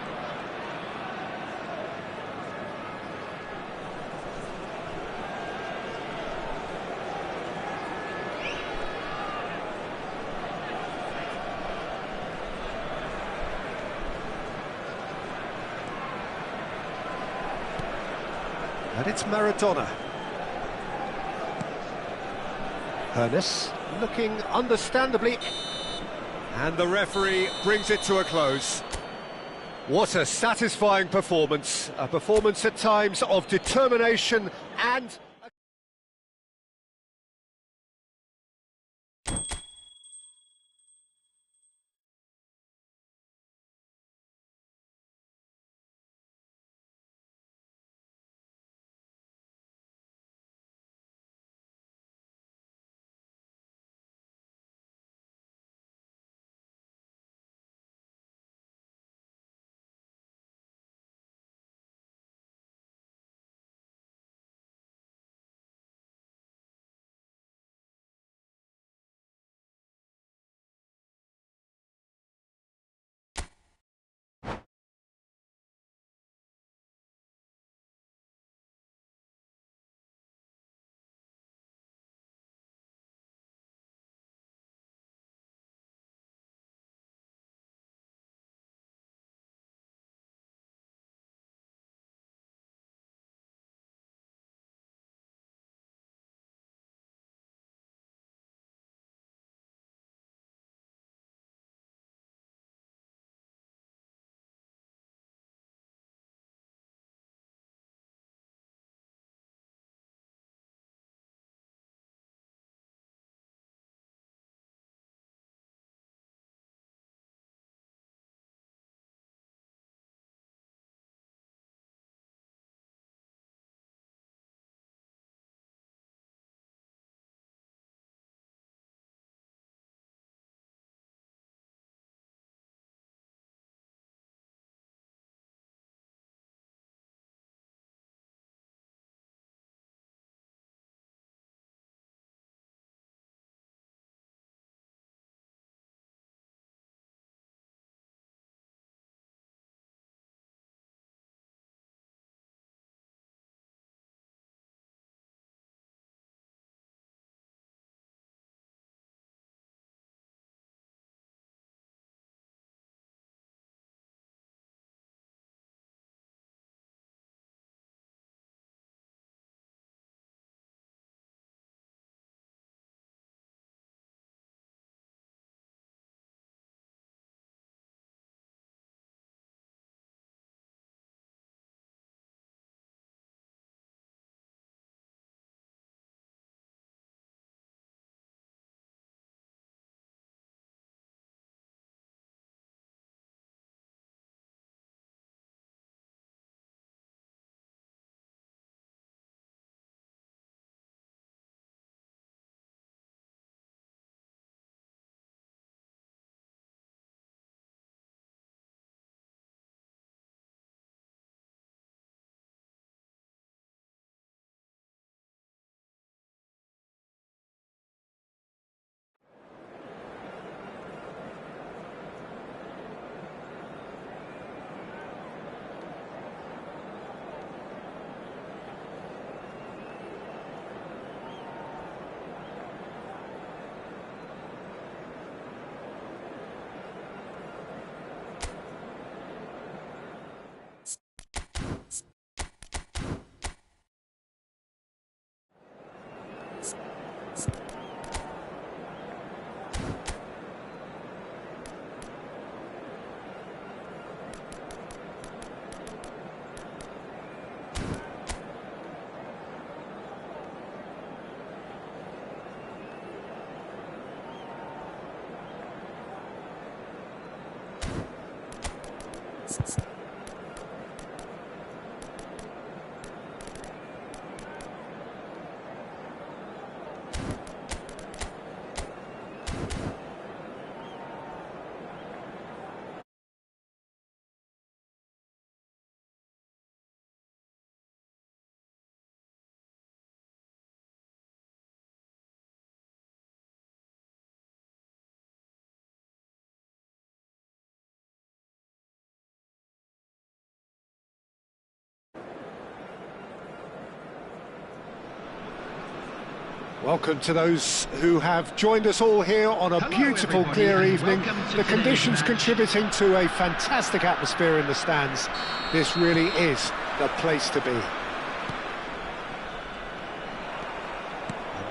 And it's Maradona. Hernes looking understandably. And the referee brings it to a close. What a satisfying performance. A performance at times of determination and... Welcome to those who have joined us all here on a beautiful, clear evening. The conditions contributing to a fantastic atmosphere in the stands. This really is the place to be. And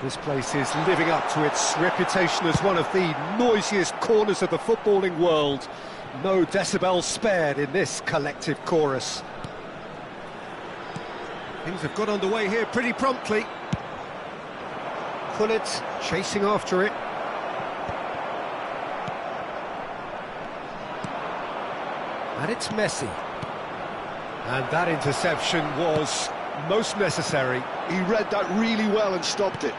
this place is living up to its reputation as one of the noisiest corners of the footballing world. No decibels spared in this collective chorus. Things have got underway here pretty promptly. Gullit chasing after it. And it's Messi. And that interception was most necessary. He read that really well and stopped it.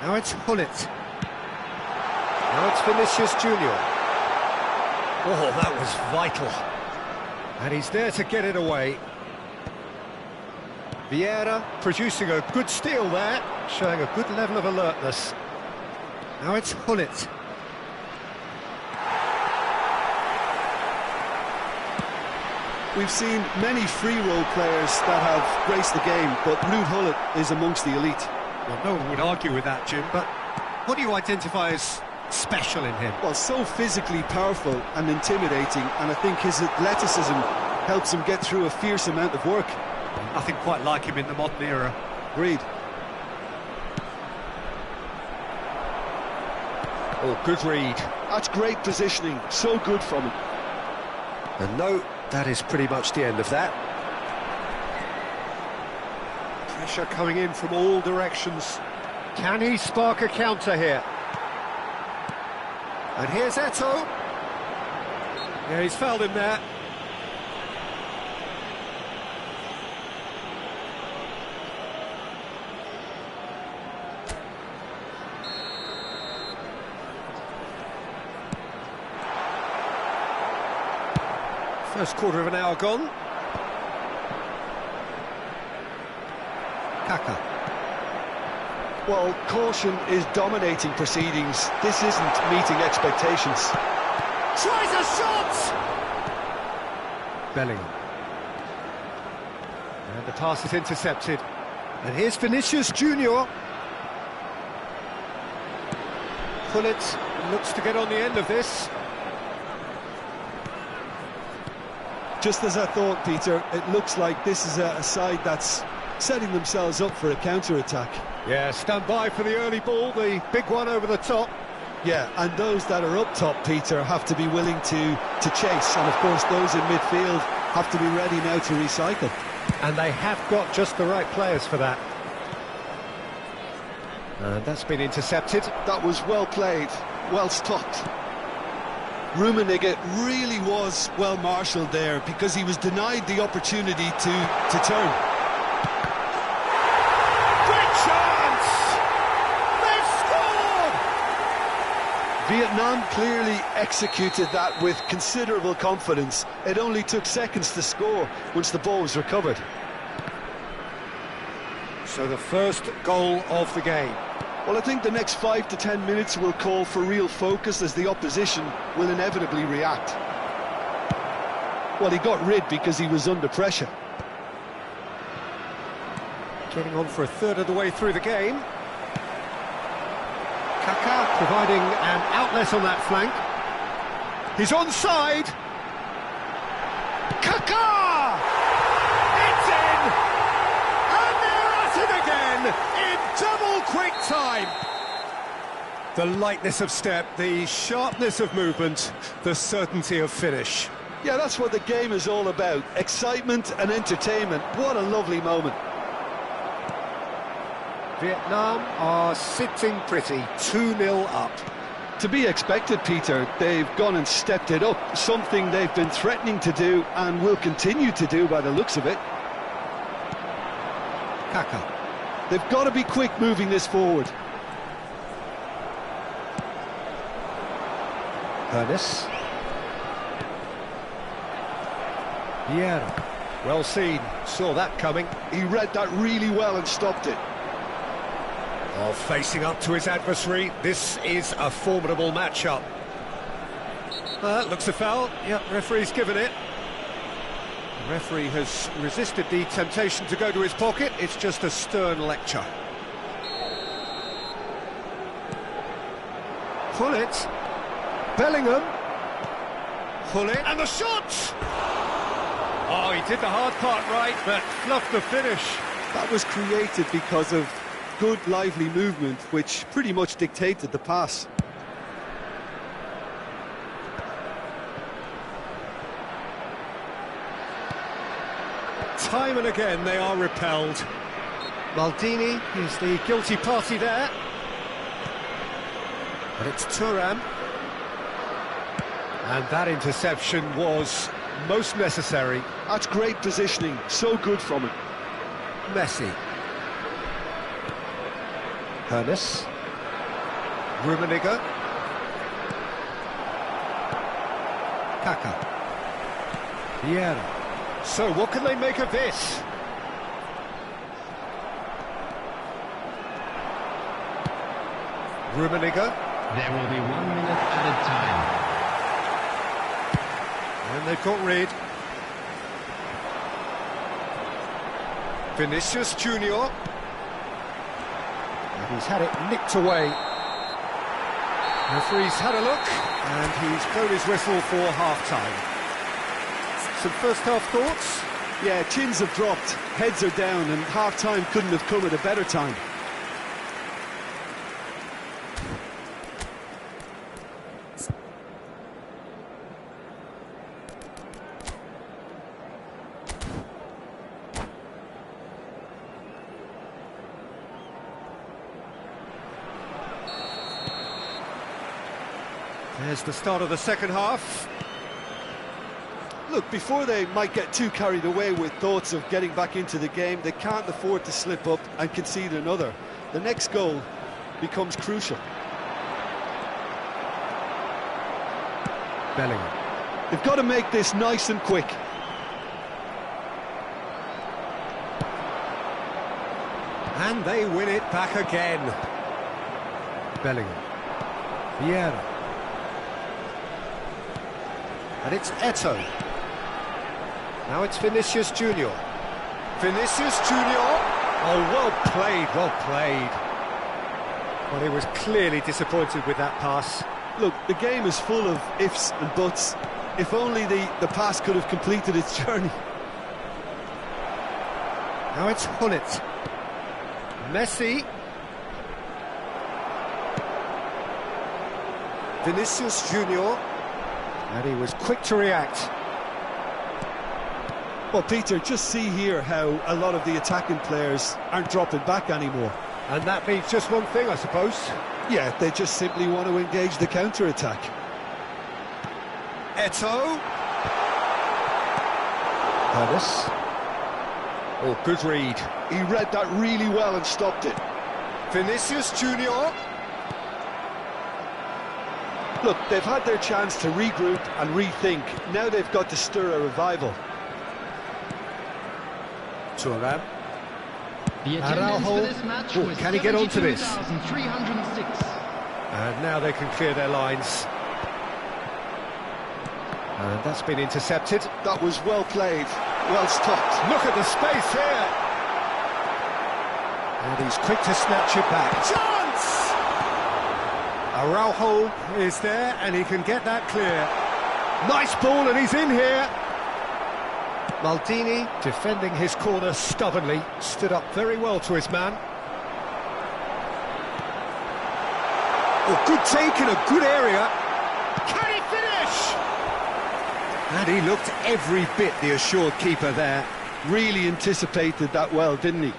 Now it's Gullit. Now it's Vinicius Junior. Oh, that was vital. And he's there to get it away. Vieira producing a good steal there, showing a good level of alertness. Now it's Gullit. We've seen many free-role players that have graced the game, but Ruud Gullit is amongst the elite. Well, no one would argue with that, Jim, but what do you identify as special in him? Well, so physically powerful and intimidating, and I think his athleticism helps him get through a fierce amount of work. Nothing quite like him in the modern era. Agreed. Oh, good read. That's great positioning, so good from him. And no, that is pretty much the end of that. Pressure coming in from all directions. Can he spark a counter here? And here's Eto'o. Yeah, he's fouled him there. First quarter of an hour gone. Kaka. Well, caution is dominating proceedings. This isn't meeting expectations. Tries a shot! Bellingham. And the pass is intercepted. And here's Vinicius Junior. Gullit looks to get on the end of this. Just as I thought, Peter, it looks like this is a side that's setting themselves up for a counter-attack. Yeah, stand by for the early ball, the big one over the top. Yeah, and those that are up top, Peter, have to be willing to chase. And, of course, those in midfield have to be ready now to recycle. And they have got just the right players for that. And that's been intercepted. That was well played, well stopped. Rummenigge really was well marshalled there because he was denied the opportunity to turn. Great chance! They've scored! Vietnam clearly executed that with considerable confidence. It only took seconds to score once the ball was recovered. So the first goal of the game. Well, I think the next 5 to 10 minutes will call for real focus as the opposition will inevitably react. Well, he got rid because he was under pressure. Getting on for a third of the way through the game. Kaka providing an outlet on that flank. He's onside. Kaka! It's in! And they're at it again in double quick time. The lightness of step, the sharpness of movement, the certainty of finish. Yeah, that's what the game is all about. Excitement and entertainment. What a lovely moment. Vietnam are sitting pretty, 2-0 up. To be expected, Peter. They've gone and stepped it up, something they've been threatening to do and will continue to do by the looks of it. Kaka. They've got to be quick moving this forward. Ernest. Vieira. Well seen, saw that coming. He read that really well and stopped it. Oh, facing up to his adversary, this is a formidable matchup. Looks a foul. Yep, referee's given it. The referee has resisted the temptation to go to his pocket. It's just a stern lecture. Gullit. Bellingham. Gullit. And the shot! Oh, he did the hard part right, but fluffed the finish. That was created because of good, lively movement, which pretty much dictated the pass. Time and again they are repelled. Maldini is the guilty party there. And it's Thuram. And that interception was most necessary. That's great positioning, so good from him. Messi. Hernes. Rummenigge. Kaka. Vieira. So what can they make of this? Rummenigge. There will be 1 minute added time. And they've got rid. Vinicius Junior. And he's had it nicked away. Referee's had a look, and he's blown his whistle for half-time. Some first-half thoughts? Yeah, chins have dropped, heads are down, and half-time couldn't have come at a better time. There's the start of the second half. Look, before they might get too carried away with thoughts of getting back into the game, they can't afford to slip up and concede another. The next goal becomes crucial. Bellingham. They've got to make this nice and quick. And they win it back again. Bellingham. Vieira. And it's Eto'o. Now it's Vinicius Junior. Vinicius Junior. Oh, well played, well played. Well, he was clearly disappointed with that pass. Look, the game is full of ifs and buts. If only the pass could have completed its journey. Now it's Gullit. Messi. Vinicius Junior. And he was quick to react. Well, Peter, just see here how a lot of the attacking players aren't dropping back anymore. And that means just one thing, I suppose. Yeah, they just simply want to engage the counter-attack. Eto'o. Hernes. Oh, good read. He read that really well and stopped it. Vinicius Junior. Look, they've had their chance to regroup and rethink. Now they've got to stir a revival. Thuram. The attendance for this match was can he get onto this? 72,306. And now they can clear their lines. And that's been intercepted. That was well played, well stopped. Look at the space here. And he's quick to snatch it back. Chance! Araujo is there, and he can get that clear. Nice ball, and he's in here. Maldini, defending his corner stubbornly, stood up very well to his man. Oh, good take in a good area. Can he finish? And he looked every bit the assured keeper there. Really anticipated that well, didn't he?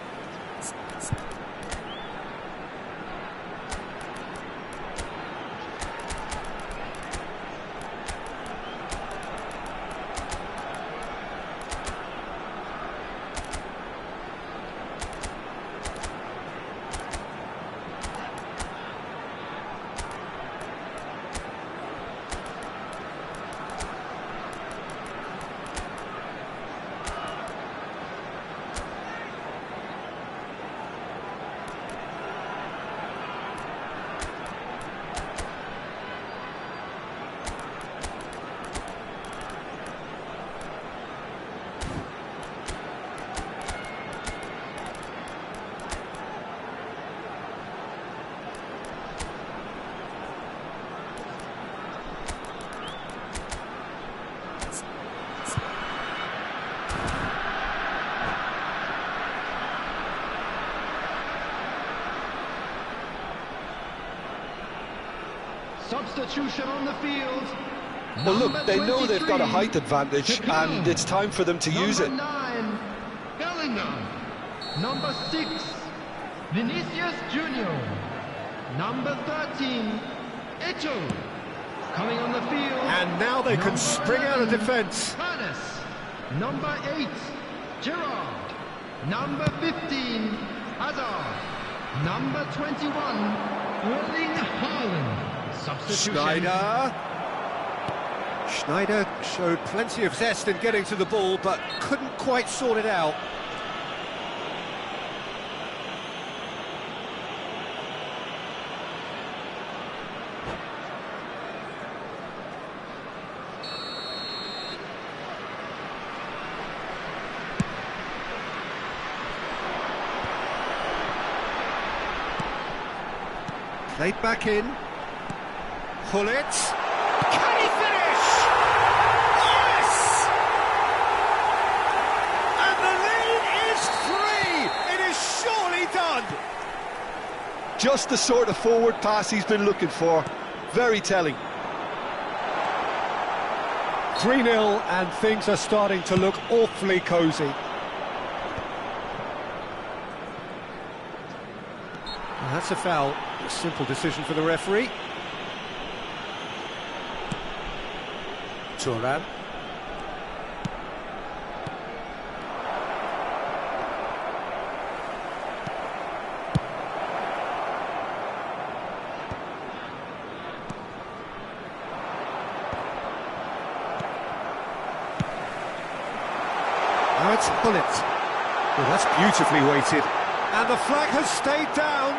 Substitution on the field. Well, look, they know they've got a height advantage, and it's time for them to use it. Number 9, coming on. Number 6, Vinicius Junior. Number 13, Eto. Coming on the field. And now they can Number spring out of 11, defence. Panis. Number 8, Gerrard. Number 15, Hazard. Number 21, Erling Haaland. Substitution. Schneider showed plenty of zest in getting to the ball, but couldn't quite sort it out. Played back in. Gullit. Can he finish? Yes! And the lead is 3. It is surely done. Just the sort of forward pass he's been looking for. Very telling. 3-0 and things are starting to look awfully cosy. And that's a foul. A simple decision for the referee. Thuram. Now it's Gullit. Well, that's beautifully weighted. And the flag has stayed down.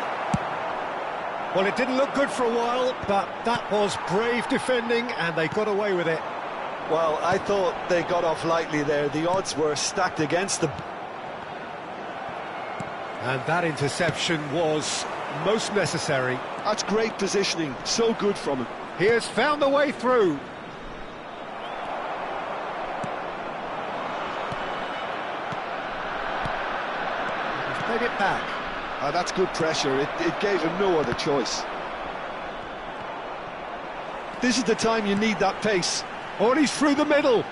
Well, it didn't look good for a while, but that was brave defending, and they got away with it. Well, I thought they got off lightly there. The odds were stacked against them. And that interception was most necessary. That's great positioning. So good from him. He has found the way through. He's played it back. That's good pressure. It gave him no other choice. This is the time you need that pace. Oh, and he's through the middle.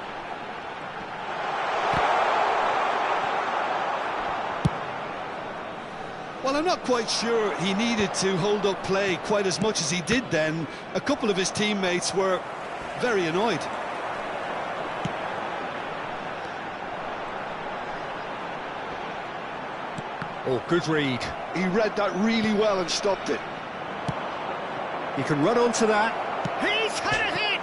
Well, I'm not quite sure he needed to hold up play quite as much as he did then. A couple of his teammates were very annoyed. Oh, good read. He read that really well and stopped it. He can run onto that. He's had a hit!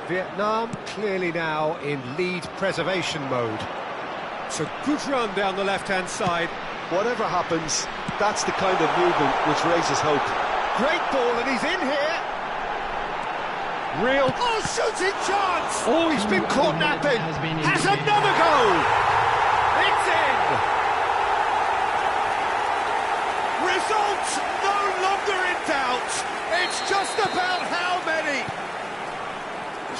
Vietnam clearly now in lead preservation mode. It's a good run down the left-hand side. Whatever happens, that's the kind of movement which raises hope. Great ball, and he's in here. Real. Oh, shooting chance! Oh, he's been caught napping. Has another goal! It's in! Results no longer in doubt. It's just about how many.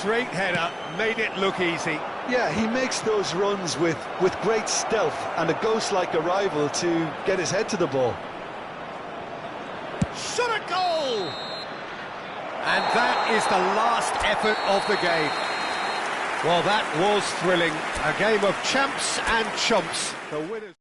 Great header, made it look easy. Yeah, he makes those runs with great stealth and a ghost-like arrival to get his head to the ball. Shot a goal! And that is the last effort of the game. Well, that was thrilling. A game of champs and chumps. The winners.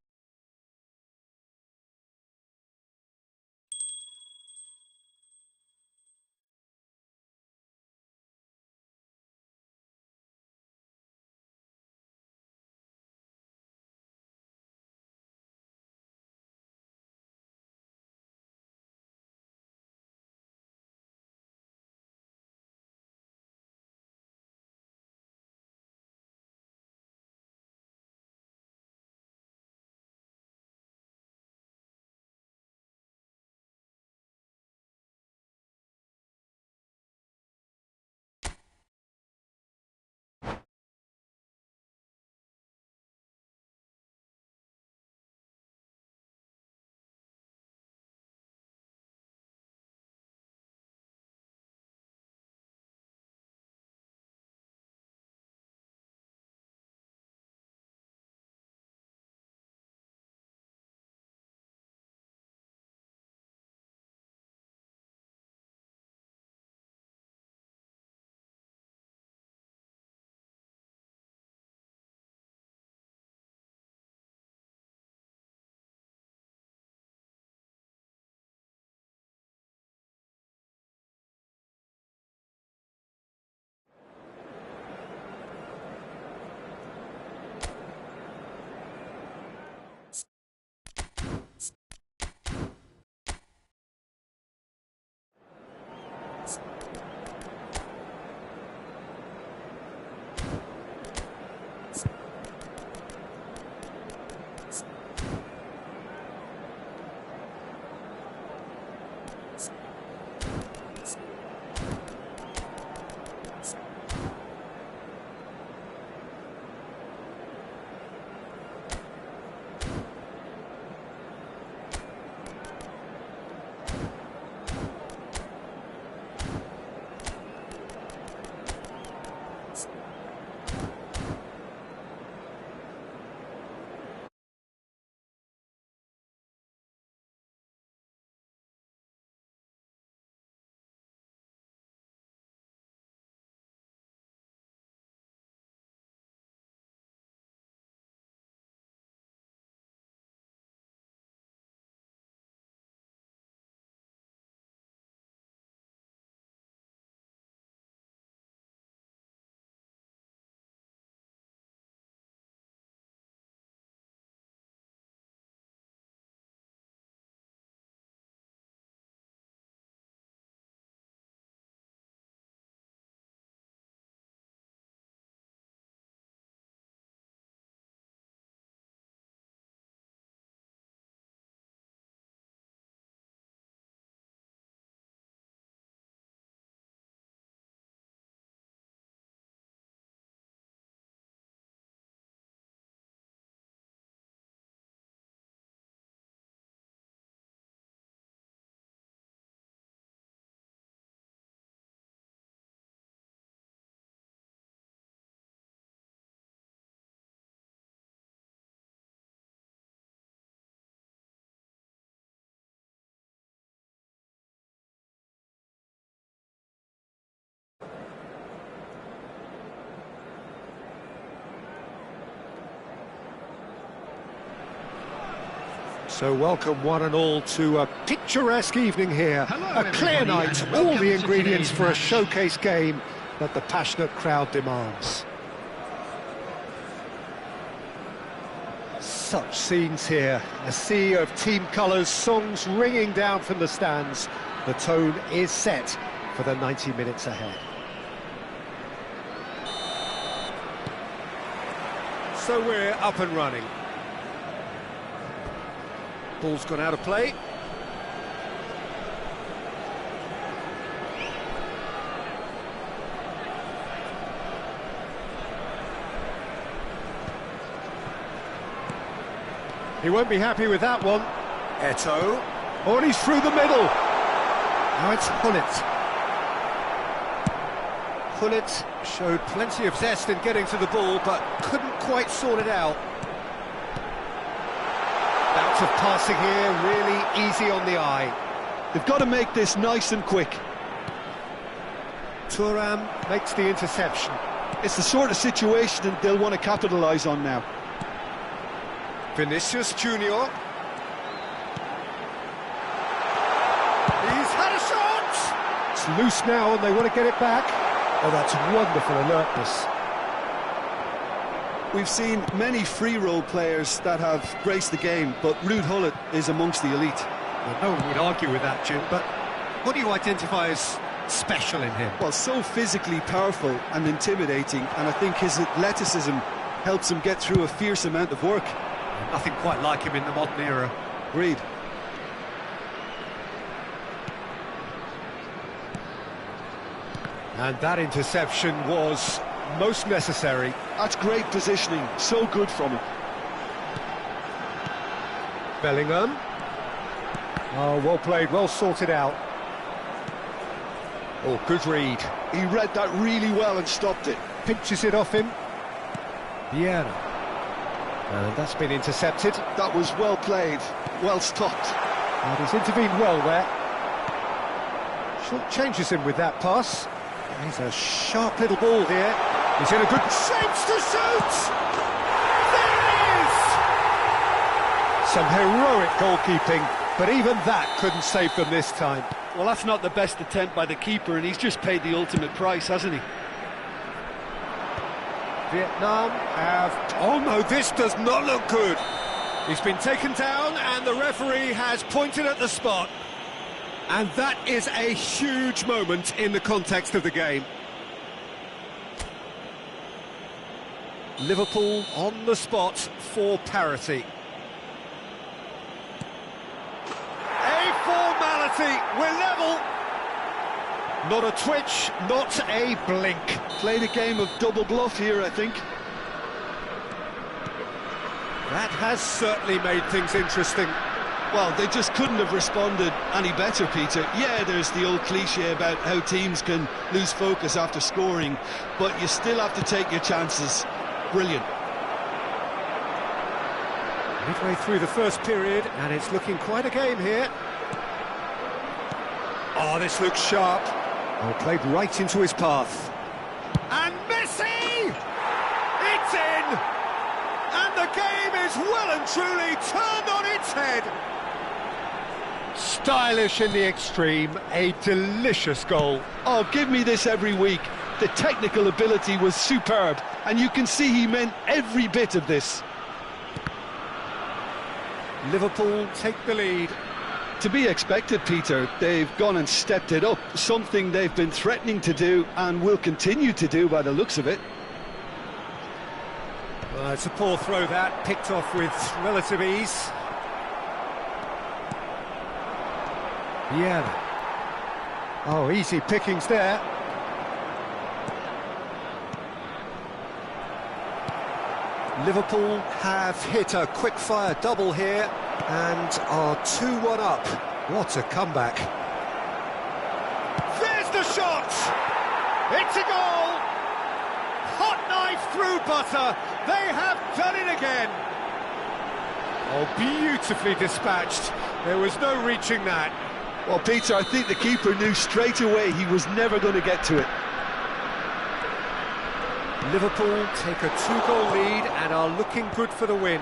So welcome one and all to a picturesque evening here. Hello, a clear everybody, night, and all welcome the to ingredients today's for a match. showcase game that the passionate crowd demands. Such scenes here, a sea of team colours, songs ringing down from the stands. The tone is set for the 90 minutes ahead. So we're up and running. Ball's gone out of play. He won't be happy with that one. Eto'o. Oh, and he's through the middle. Now it's Gullit. Gullit showed plenty of zest in getting to the ball, but couldn't quite sort it out. Bouts of passing here, really easy on the eye. They've got to make this nice and quick. Thuram makes the interception. It's the sort of situation that they'll want to capitalise on now. Vinicius Junior. He's had a shot! It's loose now and they want to get it back. Oh, that's wonderful alertness. We've seen many free role players that have graced the game, but Ruud Gullit is amongst the elite. Well, no one would argue with that, Jim, but what do you identify as special in him? Well, so physically powerful and intimidating, and I think his athleticism helps him get through a fierce amount of work. Nothing quite like him in the modern era. Agreed. And that interception was most necessary. That's great positioning, so good from him. Bellingham. Oh, well played, well sorted out. Oh, good read. He read that really well and stopped it. Pinches it off him. Vieira. And that's been intercepted. That was well played, well stopped. And he's intervened well there. Short changes him with that pass. He's a sharp little ball here. He's in a good shapes to shoot! There it is! Some heroic goalkeeping, but even that couldn't save them this time. Well, that's not the best attempt by the keeper, and he's just paid the ultimate price, hasn't he? Vietnam have... Oh no, this does not look good. He's been taken down and the referee has pointed at the spot. And that is a huge moment in the context of the game. Liverpool on the spot for parity. A formality, we're level. Not a twitch, not a blink. Played a game of double bluff here, I think. That has certainly made things interesting. Well, they just couldn't have responded any better, Peter. Yeah, there's the old cliche about how teams can lose focus after scoring, but you still have to take your chances. Brilliant. Midway through the first period, and it's looking quite a game here. Oh, this looks sharp. Oh, played right into his path. And Messi! It's in! And the game is well and truly turned on its head. Stylish in the extreme, a delicious goal. Oh, give me this every week. The technical ability was superb, and you can see he meant every bit of this. Liverpool take the lead. To be expected, Peter. They've gone and stepped it up, something they've been threatening to do and will continue to do by the looks of it. It's a poor throw that, picked off with relative ease. Yeah. Oh, easy pickings there. Liverpool have hit a quick-fire double here and are 2-1 up. What a comeback. There's the shot! It's a goal! Hot knife through butter. They have done it again. Oh, beautifully dispatched. There was no reaching that. Well, Peter, I think the keeper knew straight away he was never going to get to it. Liverpool take a 2-goal lead and are looking good for the win.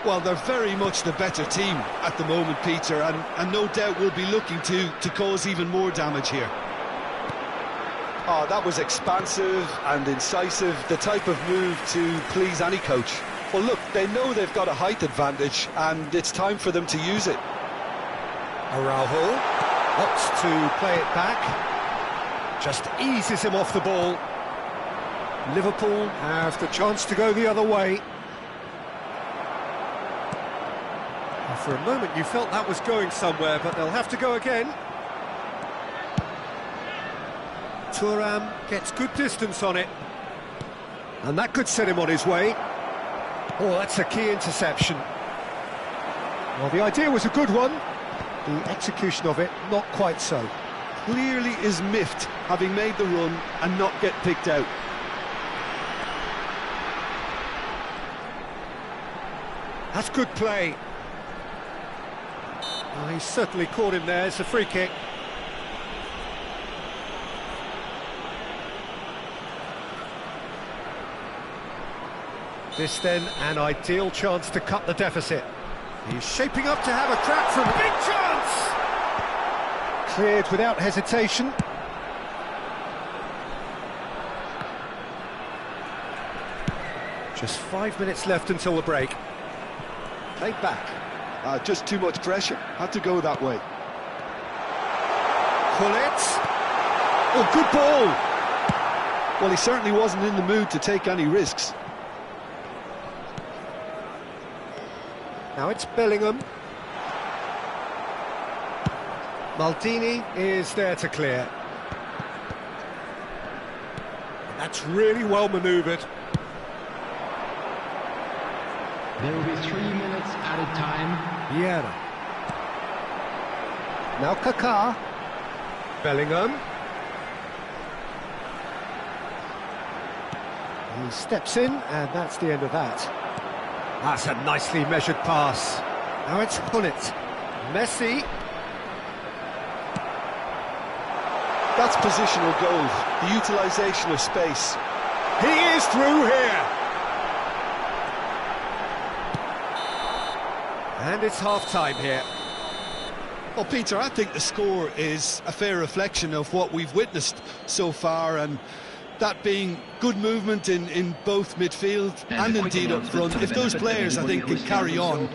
Well, they're very much the better team at the moment, Peter, and no doubt will be looking to cause even more damage here. Oh, that was expansive and incisive, the type of move to please any coach. Well, look, they know they've got a height advantage, and it's time for them to use it. Araujo opts to play it back, just eases him off the ball. Liverpool have the chance to go the other way. And for a moment you felt that was going somewhere, but they'll have to go again. Thuram gets good distance on it, and that could set him on his way. Oh, that's a key interception. Well, the idea was a good one, the execution of it not quite so. Clearly is miffed, having made the run and not get picked out. That's good play. Oh, he's certainly caught him there. It's a free kick. This then an ideal chance to cut the deficit. He's shaping up to have a crack from big chance! Cleared without hesitation. Just 5 minutes left until the break. Played back. Just too much pressure. Had to go that way. Gullit. Oh, good ball! Well, he certainly wasn't in the mood to take any risks. Now it's Bellingham. Maldini is there to clear. That's really well manoeuvred. There will be 3 minutes added time. Vieira. Now Kaká. Bellingham. He steps in, and that's the end of that. That's a nicely measured pass. Now it's Gullit. Messi. That's positional goal, the utilisation of space. He is through here. And it's half-time here. Well, Peter, I think the score is a fair reflection of what we've witnessed so far, and that being good movement in both midfield and indeed up front. If those players, I think, can carry on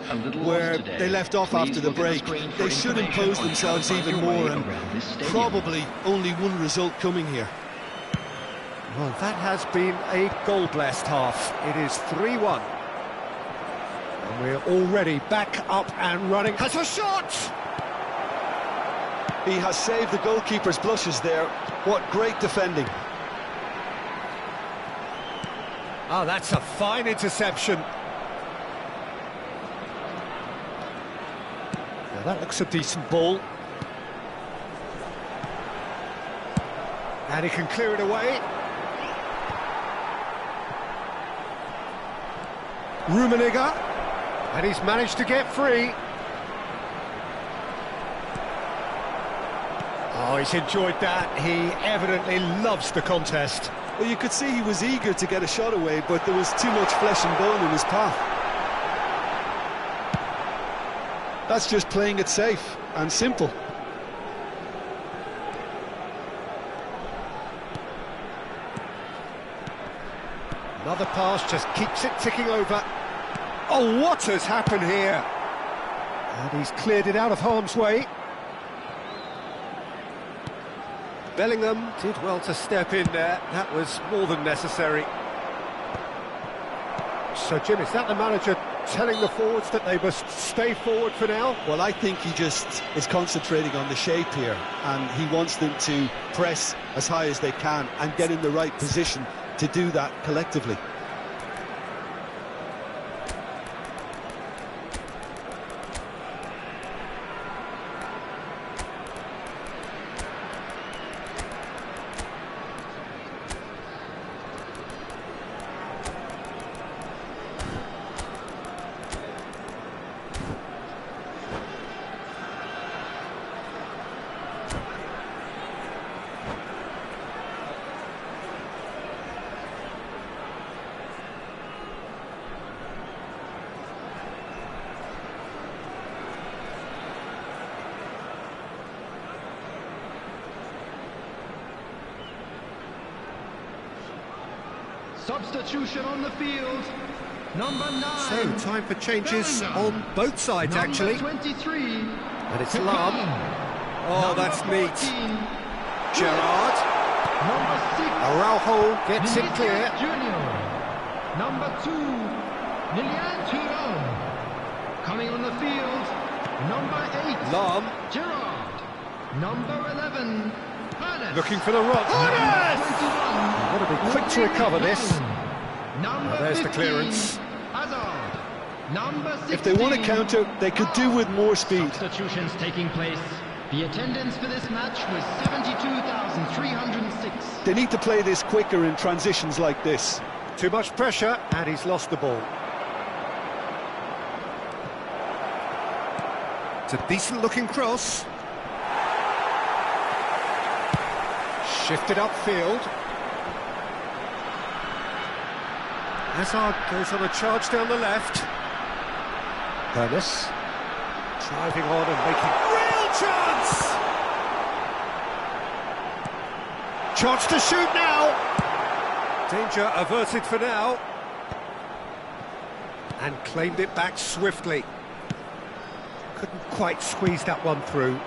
where they left off after the break, they should impose themselves even more, and probably only one result coming here. Well, that has been a goal-blessed half. It is 3-1. And we're already back up and running. Has a shot! He has saved the goalkeeper's blushes there. What great defending. Oh, that's a fine interception. Now that looks a decent ball. And he can clear it away. Rummenigge. And he's managed to get free. Oh, he's enjoyed that. He evidently loves the contest. Well, you could see he was eager to get a shot away, but there was too much flesh and bone in his path. That's just playing it safe and simple. Another pass just keeps it ticking over. Oh, what has happened here? And he's cleared it out of harm's way. Bellingham did well to step in there. That was more than necessary. So, Jim, is that the manager telling the forwards that they must stay forward for now? Well, I think he just is concentrating on the shape here, and he wants them to press as high as they can and get in the right position to do that collectively. Substitution on the field. Number 9. So, time for changes on both sides, Number actually. 23. And it's Lam. Oh, Number that's 14. neat. Gerrard. Number 6. Araujo gets it Vinicius clear. Junior. Number 2. Lilian Thuram. Coming on the field. Number 8. Lam. Gerrard. Number 11. Ernest. Looking for the rock. Number 21. Got to be quick to recover this. Number There's the 15, clearance. Hazard. Number 16. If they want to counter, they could do with more speed. Substitutions taking place. The attendance for this match was 72,306. They need to play this quicker in transitions like this. Too much pressure, and he's lost the ball. It's a decent-looking cross. Shifted upfield. Hazard goes on a charge down the left. Ernest driving on and making real chance. Chance to shoot now. Danger averted for now. And claimed it back swiftly. Couldn't quite squeeze that one through.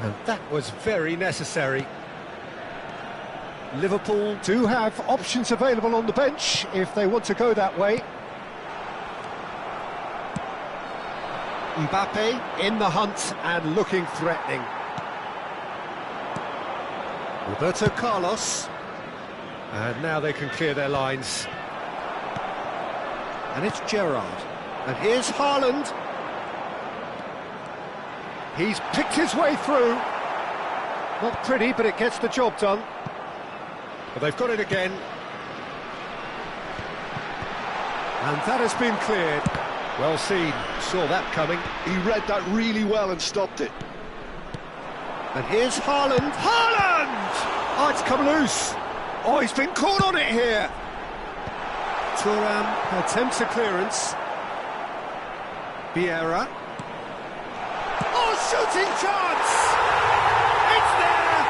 And that was very necessary. Liverpool do have options available on the bench if they want to go that way. Mbappe in the hunt and looking threatening. Roberto Carlos. And now they can clear their lines. And it's Gerrard. And here's Haaland. He's picked his way through. Not pretty, but it gets the job done. But they've got it again. And that has been cleared. Well seen, saw that coming. He read that really well and stopped it. And here's Haaland. Haaland! Oh, it's come loose. Oh, he's been caught on it here. Thuram attempts a clearance. Vieira. Oh, shooting chance! It's there!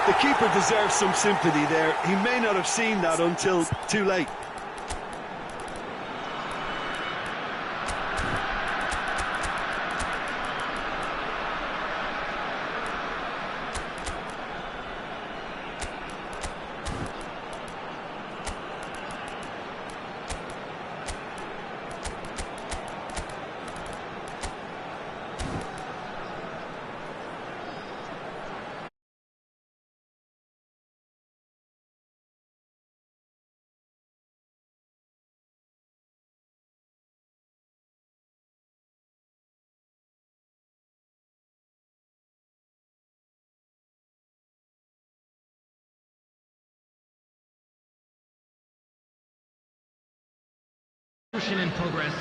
The keeper deserves some sympathy there. He may not have seen that until too late. In progress.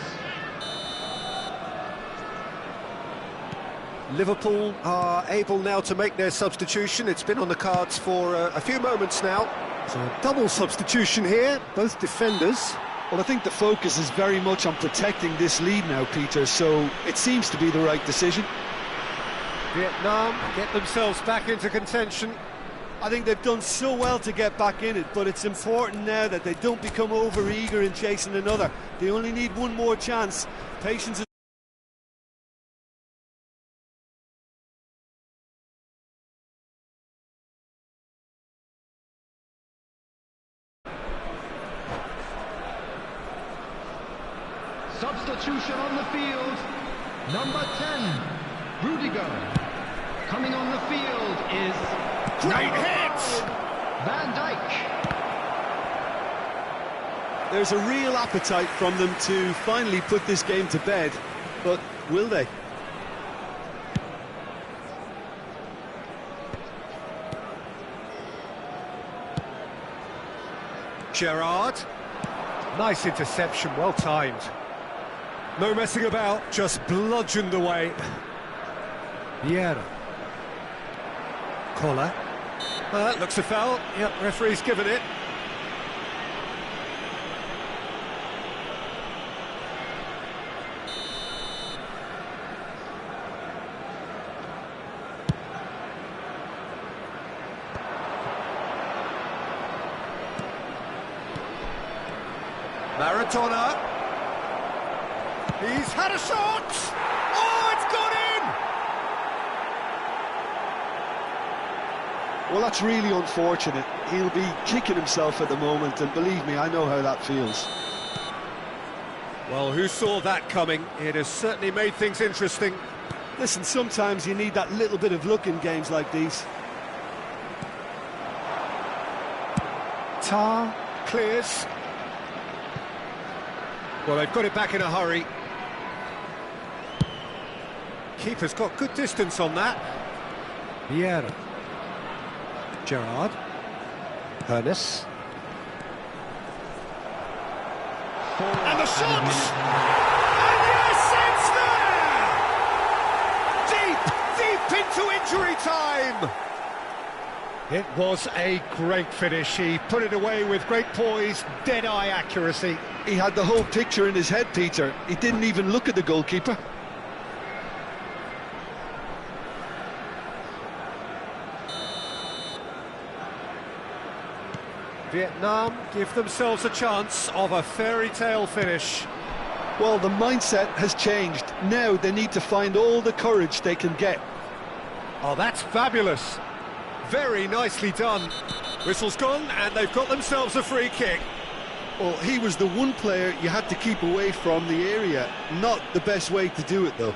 Liverpool are able now to make their substitution. It's been on the cards for a few moments now. So a double substitution here, both defenders. Well, I think the focus is very much on protecting this lead now, Peter, so it seems to be the right decision. Vietnam get themselves back into contention. I think they've done so well to get back in it, but it's important now that they don't become over-eager in chasing another. They only need one more chance. Patience is... Substitution on the field. Number 10, Rudiger. Coming on the field is... Great hit! Van Dijk. There's a real appetite from them to finally put this game to bed, but will they? Gerrard. Nice interception, well timed. No messing about, just bludgeoned away. Vieira. Collar. Looks a foul. Yep, referee's given it. Maradona. He's had a shot! Oh, it's gone in! Well, that's really unfortunate. He'll be kicking himself at the moment, and believe me, I know how that feels. Well, who saw that coming? It has certainly made things interesting. Listen, sometimes you need that little bit of luck in games like these. Tar clears. Well, they've got it back in a hurry. Keeper's got good distance on that. Vieira. Gerrard. Hernes. And the shot! And yes, it's there! Deep into injury time! It was a great finish. He put it away with great poise, dead-eye accuracy. He had the whole picture in his head, Peter. He didn't even look at the goalkeeper. Vietnam give themselves a chance of a fairy tale finish. Well, the mindset has changed. Now they need to find all the courage they can get. Oh, that's fabulous. Very nicely done. Whistle's gone, and they've got themselves a free kick. Well, he was the one player you had to keep away from the area. Not the best way to do it, though.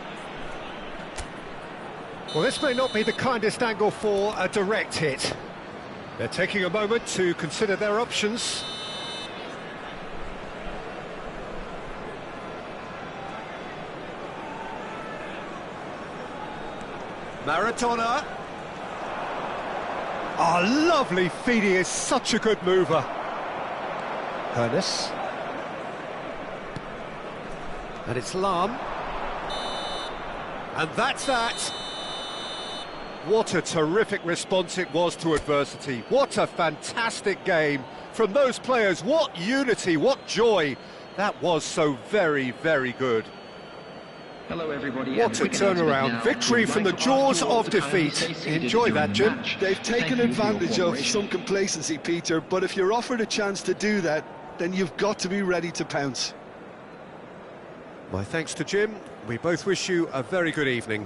Well, this may not be the kindest angle for a direct hit. They're taking a moment to consider their options. Maradona. Oh, lovely feed. He is such a good mover. Hernes. And it's Lahm. And that's that. What a terrific response it was to adversity. What a fantastic game from those players. What unity, what joy. That was so very, very good. Hello everybody. What a turnaround. Victory from the jaws of defeat. Enjoy that, Jim. They've taken advantage of some complacency, Peter, but if you're offered a chance to do that, then you've got to be ready to pounce. My thanks to Jim. We both wish you a very good evening.